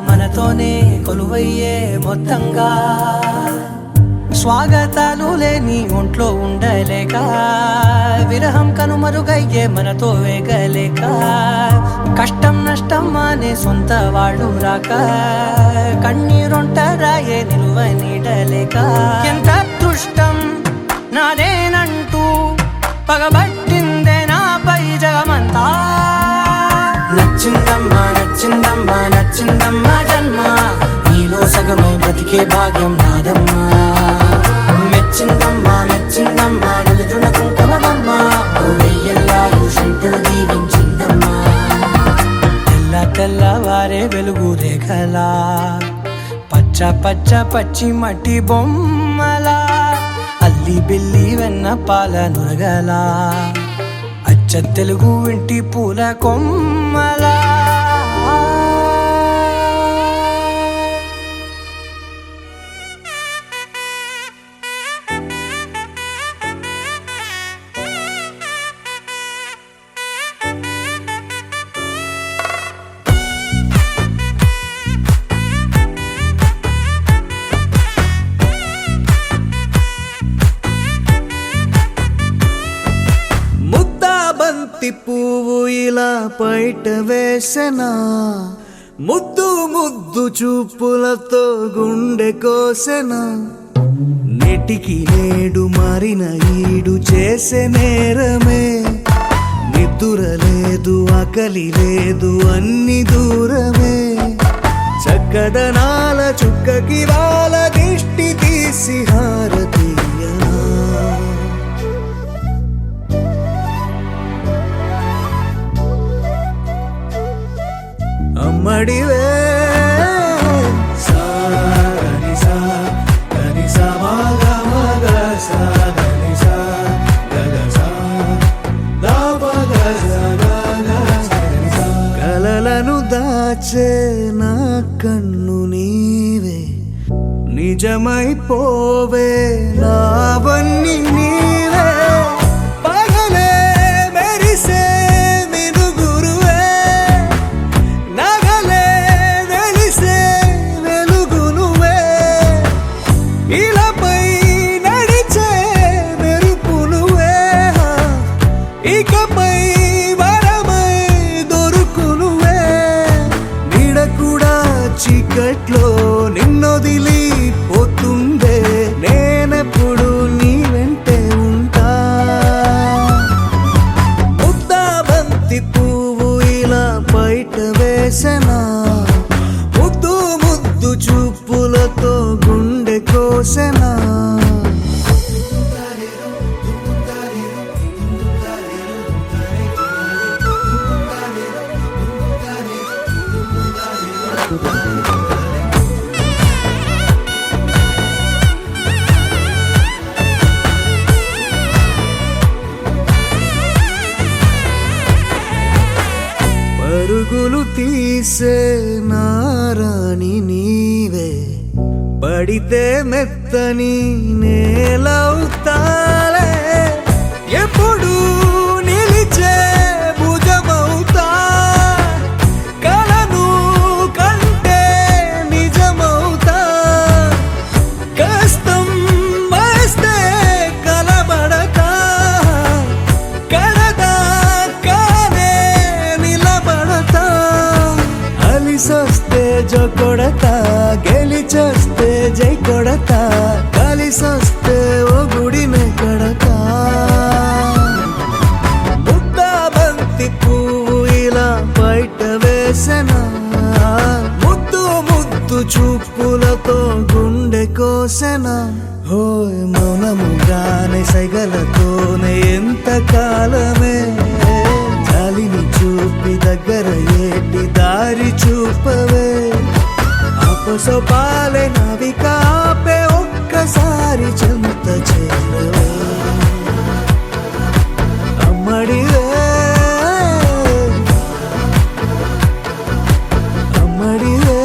మనతోనే కొలువయ్యే మొత్తంగా స్వాగతాలు లేని ఒంట్లో ఉండలేక విరహం కనుమరుగయ్యే మనతో వేగలేక కష్టం నష్టం అనే సొంత వాళ్ళు రాక కన్నీరొంటరాయే నిలువ నీడలేక ఎంత అదృష్టం నాదేనంటూ పగబట్టిందే నాపై జగమంతా నచ్చిందమ్మా నచ్చిందమ్మా నచ్చిందమ్మా జన్మ నీలో సగమై బ్రతికే భాగ్యం నాదమ్మా మెచ్చిందమ్మా మెచ్చిందమ్మా నిలుచున కుంకుమమ్మా వెయ్యల్లాలు శంకులు దీవించిందమ్మా తెల్ల తెల్లవారే వెలుగు రేఖలా పచ్చ పచ్చ పచ్చి మట్టి బొమ్మలా అల్లి బిల్లి వెన్న పాల నురగలా అచ్చ తెలుగు ఇంటి పూల కొమ్మలా బయట వేసెనా ముద్దు ముద్దు చూపులతో గుండె కోసెనా నెటికి నేడు మారిన ఈడు చేసే నేరమే నిద్దుర లేదు ఆకలి లేదు అన్ని దూరమే చక్కదనాల చుక్కకి వాళ్ళ దిష్టి తీసి హారతీయనా అమ్మడివే కలలను దాచే నా కన్ను నీవే నిజమైపోవే నావన్నీ నీవే పగలే మెరిసే మినుగురువే నగలే వెలిసే వెలుగునువే ఇలాపై నడిచే మెరుపునువే ఇకపై వరమై దొరుకునువే నీడ కూడా చీకట్లో నిన్నొదిలి పోతుందే నేనెప్పుడు నీ వెంటే ఉంటా ముద్దాబంతి పువ్వు ఇలా బయట వేసెనా ముద్దు ముద్దు చూపులతో గుండె కోసెనా పరుగులు తీసే నారాణి నీవే పడితే మెత్తని నేలవుతాలే ఎప్పుడు నిలిచే భుజమవుతా కలను కంటే నిజమవుతా కష్టం వస్తే కలబడక కడదాకానే నిలబడతా అలిసొస్తే జో కొడతా గెలిచొస్తే జై కొడతా కలిసొస్తే ఓ గుడినే కడతా ముద్దాబంతి పువ్వు ఇలా బయట వేసెనా ముద్దు ముద్దు చూపులతో గుండె కోసెనా హోయ్ మౌనముగానే సైగలతోనే ఎంత కాలమే జాలిని చూపి దగ్గర ఏటి దారి చూపవే అపసోపాలే నవికాపే ఒక్కసారి చెంత చేరవే అమ్మడివే అమ్మడివే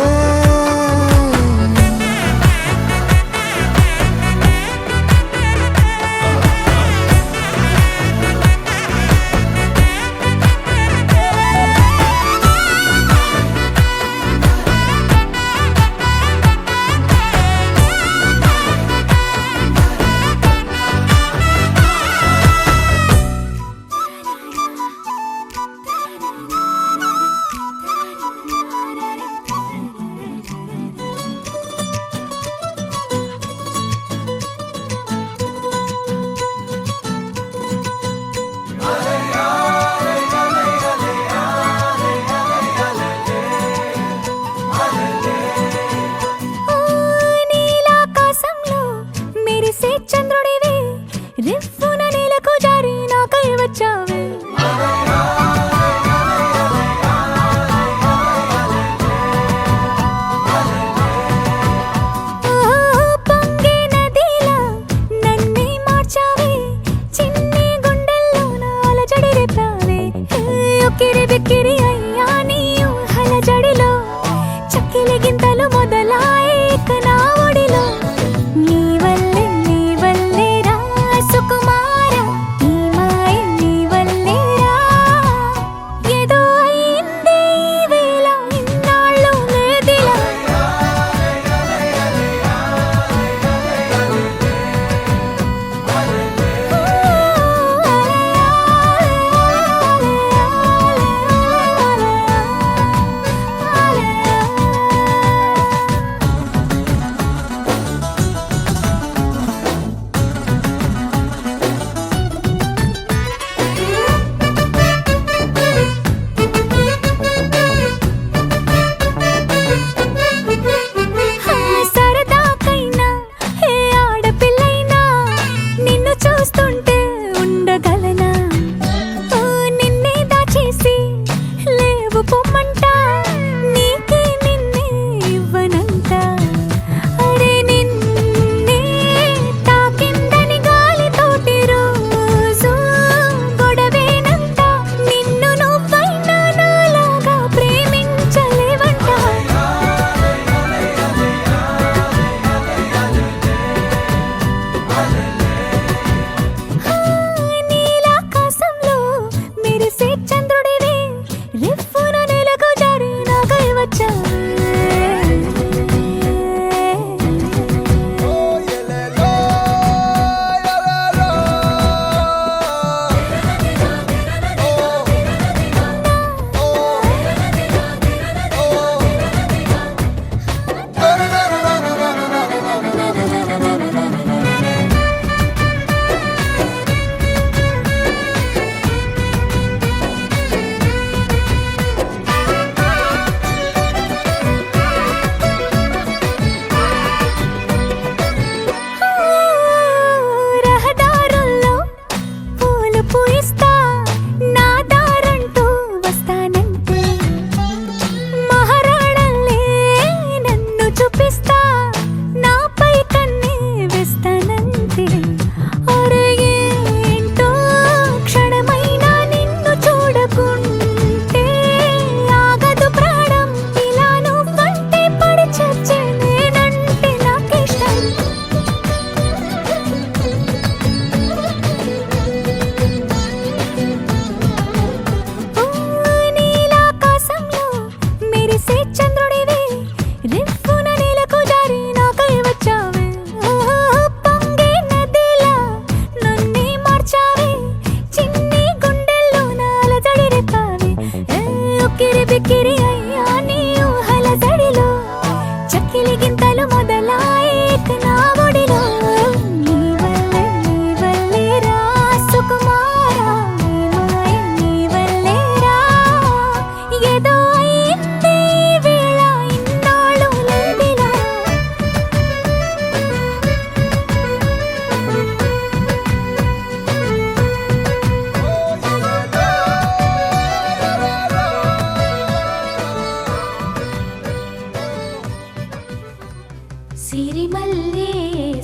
సిరిమల్లే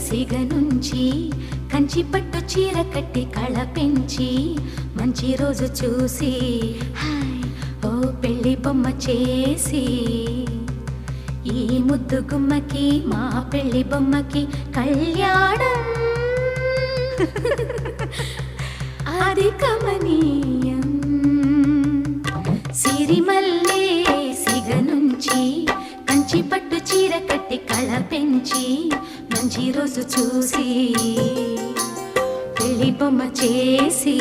సిగ నుంచి కంచి పట్టు చీర కట్టి కళ పెంచి మంచి రోజు చూసి హాయ్ ఓ పెళ్లి బొమ్మ చేసి ఈ ముద్దు గుమ్మకి మా పెళ్లి బొమ్మకి కళ్యాణం అది కమనీయం. సిరిమల్లే సిగ నుంచి కంచి పట్టు చీర కట్టి కళ పెంచి మంచి రోజు చూసి పెళ్లి బొమ్మ చేసి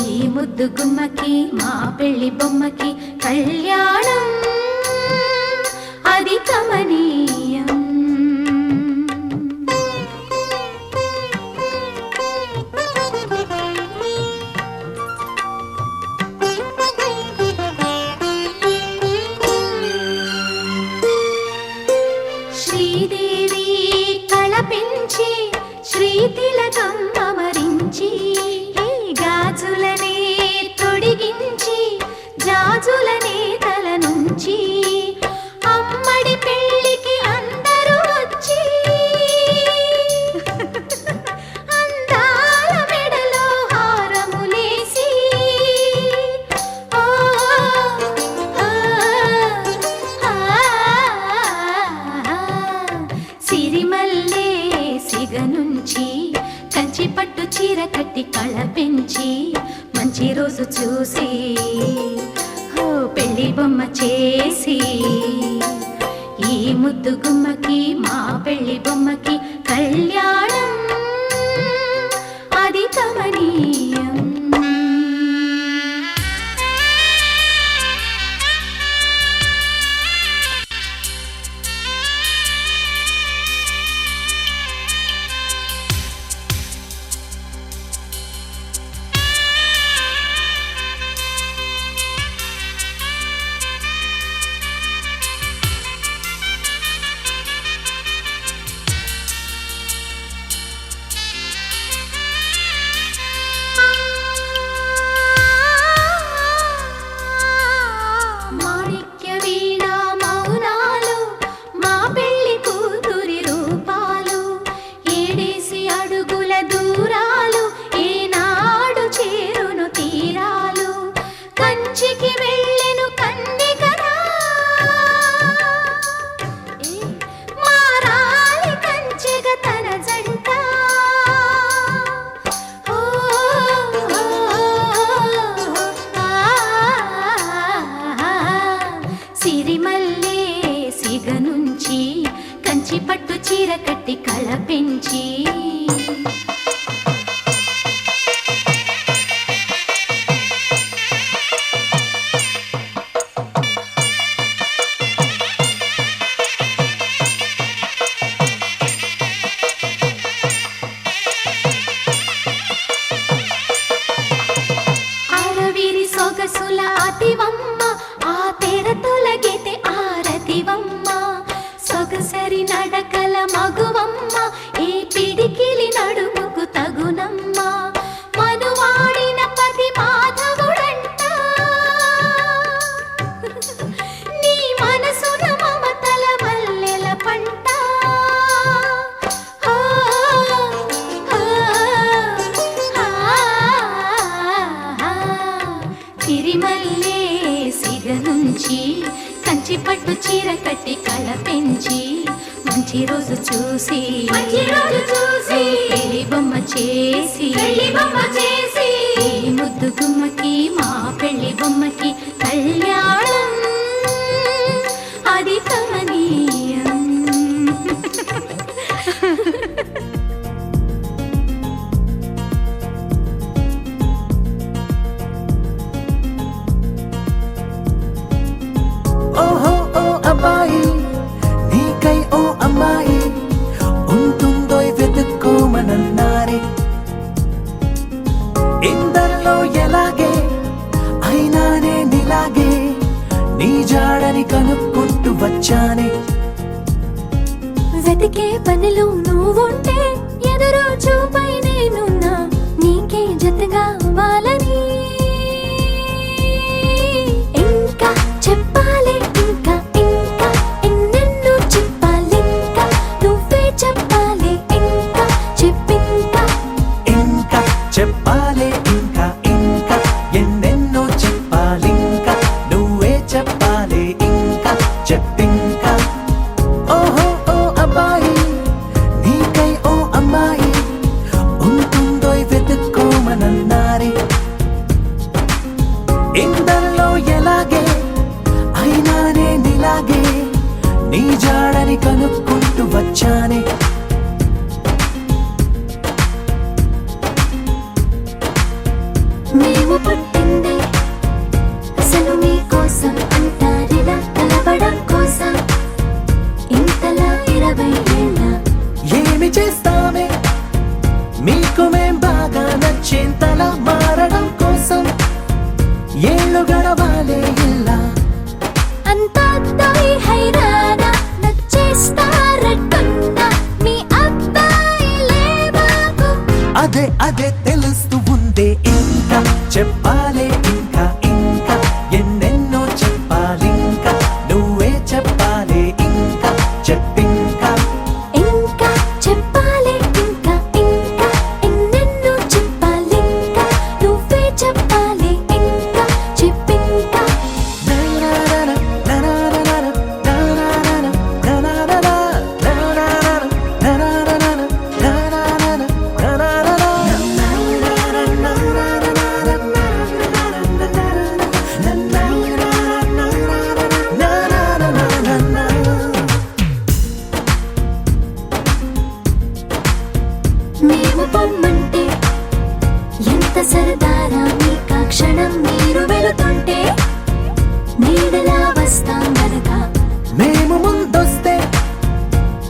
ఈ ముద్దు గుమ్మకి మా పెళ్లి బొమ్మకి కళ్యాణం అది కమనీయం. శ్రీదేవి కళ పెంచి శ్రీతిలకం అమరించి గాజులనే తొడిగించి జాజులనే తల నుంచి అమ్మడి పెళ్ళికి అందరూ వచ్చి అందాల మెడలో హారములేసి ఓ సిరిమల్లే సిగ నుంచి కంచి పట్టు చీర కట్టి కళ పెంచి మంచి రోజు చూసి ఓ పెళ్లి బొమ్మ చేసి ఈ ముద్దు గుమ్మకి మా పెళ్లి బొమ్మకి కళ్యాణం అది కమనీయం. మాణిక్య వీణ మౌనాలు మా పెళ్లి కూతురి రూపాలు ఏడేసి అడుగుల దూరాలు ఏనాడు చేరును తీరాలు కంచికి వెళ్ళెను కన్నికరా మారాలి కంచెగ తన జంట సిరిమల్లే సిగ నుంచి కంచి పట్టు చీర కట్టి కళ పెంచి అరవిరి సొగసుల అతివమ్మ ఆ తెర తొలగితే ఆరతివమ్మ సొగసరి నడకల మగువమ్మ ఏ పిడికిలి నడుముకు తగునమ్మ మనువాడిన పతి మాధవుడంట నీ మనసున మమతల మల్లెల పంట ఆ, ఆ, ఆ, సిరిమల్లే సిగ నుంచి కంచి పట్టు చీర కట్టి కళ పెంచి మంచి రోజు చూసి పెళ్లి బొమ్మ చేసి ఈ ముద్దు గుమ్మకి మా పెళ్లి బొమ్మకి కళ్యాణం అది కమనీయం. ఓహో ఓ అబ్బాయి నీకై ఓ అమ్మాయి ఉంటుందో వెతుక్కోమనన్నారే ఇందరిలో ఎలాగే అయినా నేనిలాగే నీ జాడని కనుక్కుంటూ వచ్చానే వెతికే పనిలో నువ్వుంటే ఎదురు చూపై నేనున్నా నీకే జతగా అవ్వాలని ఇంకా చెప్పాలి ఇంకా ఇంకా ఎన్నెన్నో చెప్పాలి ఇలా మారడం కోసం ఏళ్ళు గడవాలే ఇలా అంతా అబ్బాయి హైరానా నచ్చేస్తారట్టున్నా మీ అబ్బాయిలే బాబు అదే అదే తెలుస్తూ ఉందే ఇంకా చెప్పాలే ఇంకా ఇంకా ఎన్నెన్నో చెప్పాలింకా నువ్వే చెప్పాలే ఇంకా చెప్పింకా ఇంకా చెప్పాలి ఇంకా ఇంకా ఎన్నెన్నో చెప్పాలింకా నువ్వే చెప్పాలి ఇంకా చెప్పింకా మేము పొమ్మంటే ఎంత సరదారా మీకా క్షణం మీరు వెళుతుంటే నీడలా వస్తాం గనక మేము ముందొస్తే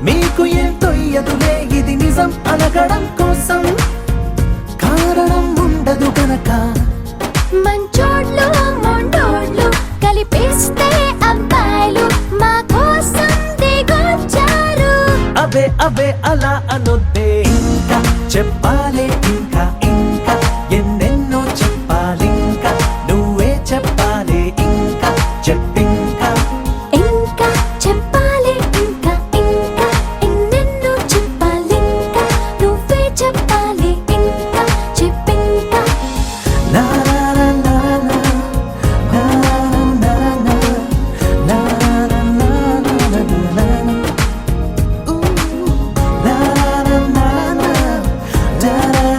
మీకు ఎంతో ఎదులే ఇది నిజం అనగడం కోసం కారణం ఉండదు గనక మంచోడ్లు మొండోడ్లు కలిపిస్తే అబ్బాయిలు మా కోసం దిగొచ్చారు అవే అవే అలా అనొద్దే ఇంకా చెప్పాలే ఇంకా ఇంకా ఎన్నెన్నో చెప్పాలింకా నువ్వే చెప్పాలే ఇంకా చెప్పింకా ఇంకా చెప్పాలి ఇంకా ఇంకా ఎన్నెన్నో చెప్పాలింకా నువ్వే చెప్పాలి ఇంకా చెప్పింకా నా నా నా నా నా నా నా నా నా నా నా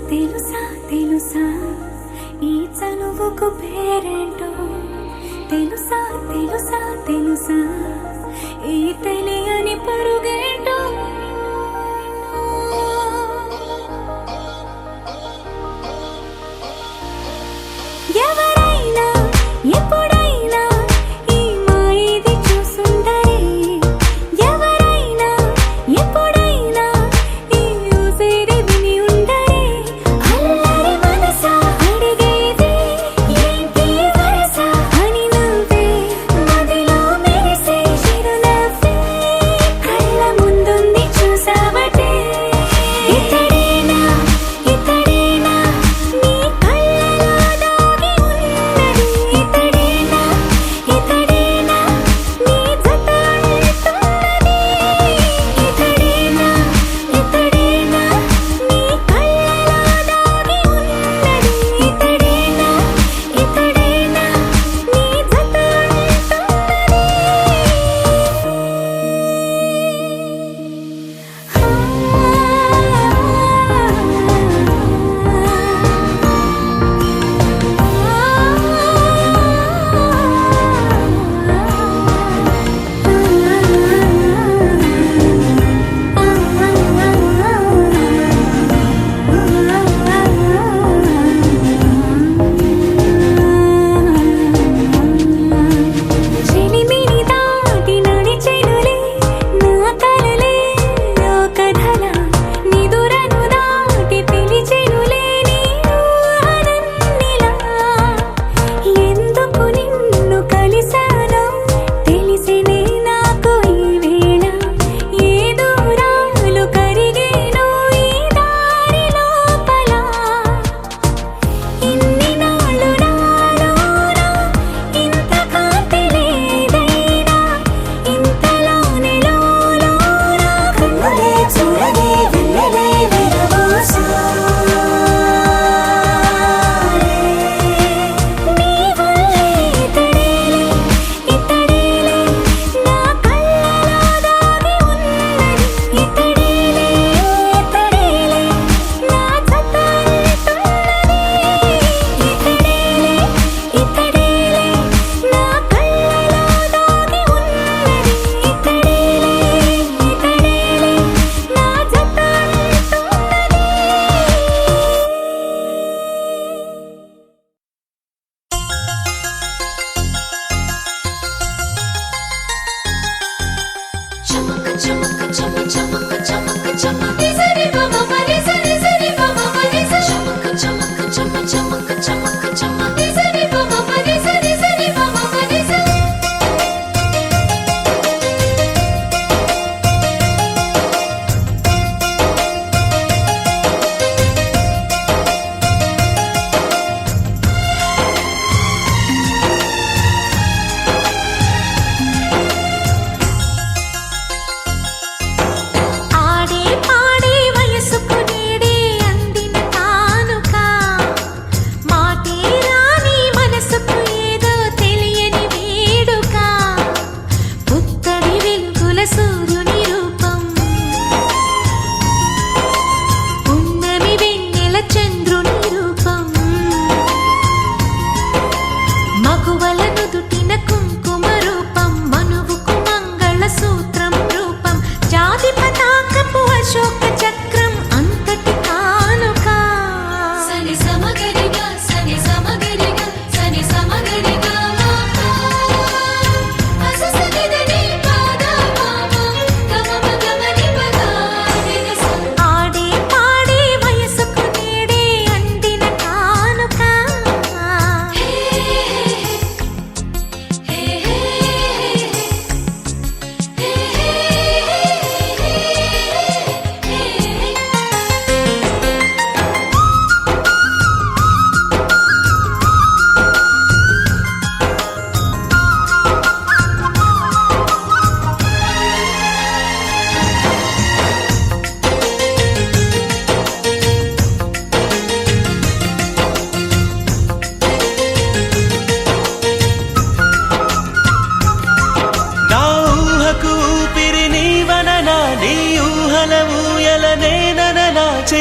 తెలుసా తెలుసా ఈ చనువుకు పేరేంటో తెలుసా తెలుసా తెలుసా ఈ తెలియని పరుగేంటో ఎవరైనా ఎప్పుడైనా ఈ మాయది చూసుండరే ఎవరైనా ఎప్పుడైనా ఈ ఊసేది విని ఉండరే అల్లరి మనసా అడిగేది ఏంటి వరస అని నువ్వే మదిలో మెరిసే చిరునవ్వే కళ్ళ ముందు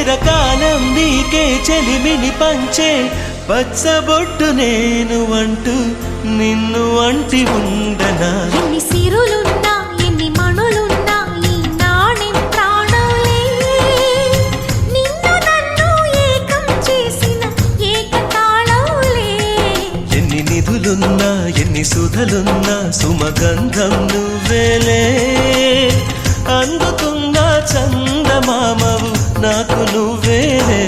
చిరకాలం నీకే చెలిమిని పంచే పచ్చబొట్టు నేను అంటూ నిన్ను అంటి ఉండనా ఎన్ని సిరులున్నా ఎన్ని మణులున్నా ఈ నాణెం ప్రాణాలే నిన్ను నన్ను ఏకం చేసిన ఏకతాళంలే ఎన్ని నిధులున్నా ఎన్ని సుధలున్నా సుమగంధం నువ్వేలే అందుతున్న చందమామవు నాకు నువ్వేలే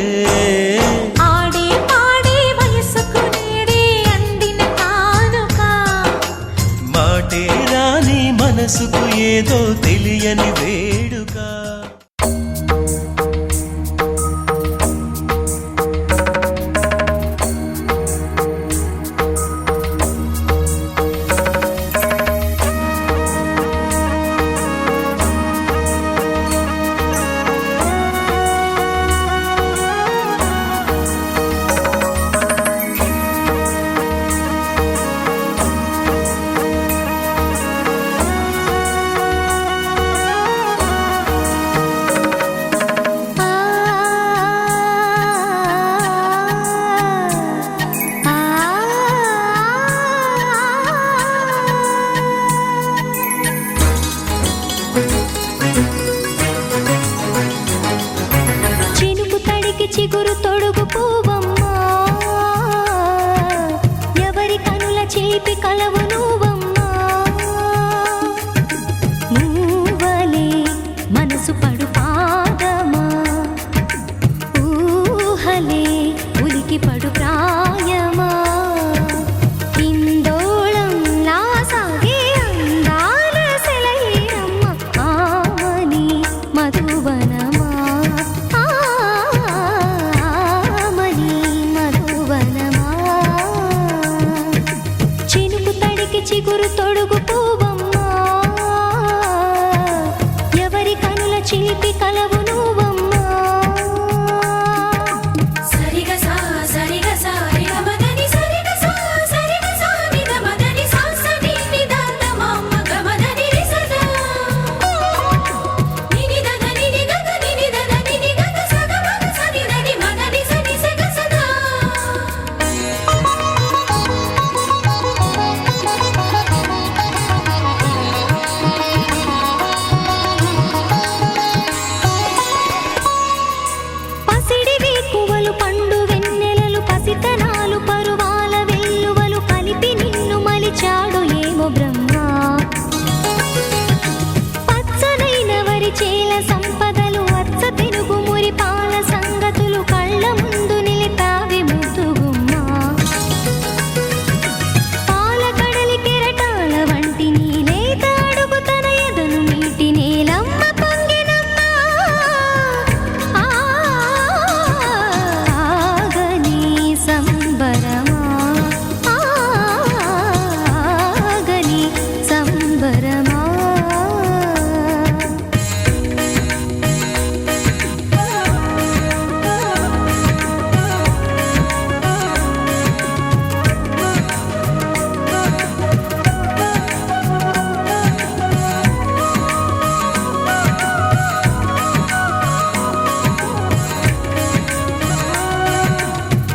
ఆడే పాడే వయసుకు నేడే అందిన కానుక మాటే రాని మనసుకు ఏదో తెలియని వేడుక చినుకు తడికి చిగురు తొడుగు పువ్వమ్మా ఎవరి కనుల చేపి కలవు నువ్వమ్మా నువ్వలే మనసు పడు పాదమా ఊహలే ఉలికి పడు ప్రాయమా ఇందోళంలా సాగే అందాల సెలయేరమ్మ ఆమని మధువనమా ఆమని మధువనమా చినుకు తడికి చిగురు తొడుగు పువ్వమ్మా ఎవరి కనుల చిలిపి కలవు నువ్వమ్మా సరిగ సా సరిగ సా రిగ మదని సరిగ సా సరిగ సా నిద మదని సా సని నిద తమమ్మ గమదని రిసదా నిని దద నిని గద నిని దద నిని గద సగ మగ సని దని మదని సని సగ సదా పసిడి వేకువలు పండు వెన్నెలలు పసితనాలు పరువాల వెల్లువలు కలిపి నిన్ను మలిచాడు ఏమో బ్రహ్మ పచ్చనైన వరి చేల సంపదలు అచ్చ తెనుగు మురి పాల సంగతులు కళ్ళ ముందు నిలిపావి ముద్దుగుమ్మ పాల కడలి కెరటాల వంటి నీలేత అడుగు తన ఎదను నీటి నేలమ్మ పొంగినమ్మ ఆగని సంబరమా ఆగని సంబరమా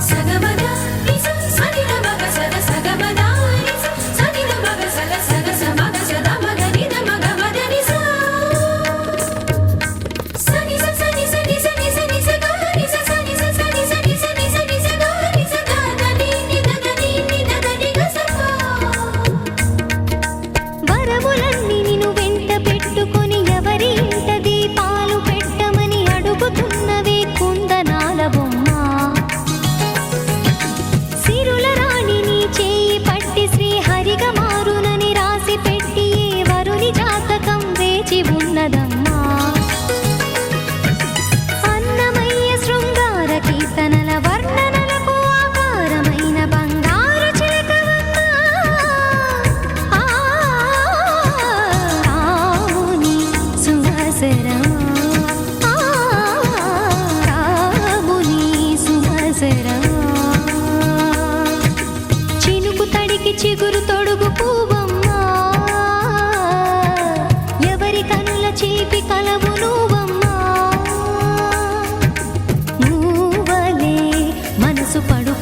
సగమద నిస సని మగ సద సగమద నిస సని మగ సద సగ సమగ సద మగ నిద మగ మద నిస సని స సని సని సని సని స గ నిస సని స సని సని సని సని స గ నిస ద ద ని ని ద ద ని ని ద ద ని గ స వరములన్నీ నిన్ను వెంట పెట్టుకొని ఎవరి ఇంట దీపాలు పెట్టమని అడుగుతున్నవే కుందనాల బొమ్మ సిరుల రాణి నీ చేయి పట్టి శ్రీహరిగా మారునని రాసి పెట్టి ఏ వరుని జాతకం వేచి ఉన్నదమ్మా అన్నమయ్య శృంగార కీర్తనల వర్ణనలకు ఆకారమైన బంగారు చిలకవమ్మా రాముని సుమసరమా రాముని సుమసరమా చినుకు తడికి చిగురు తొడుగు పువ్వమ్మా ఎవరి కనుల చేపి కలవు నువ్వమ్మా మనసు పడు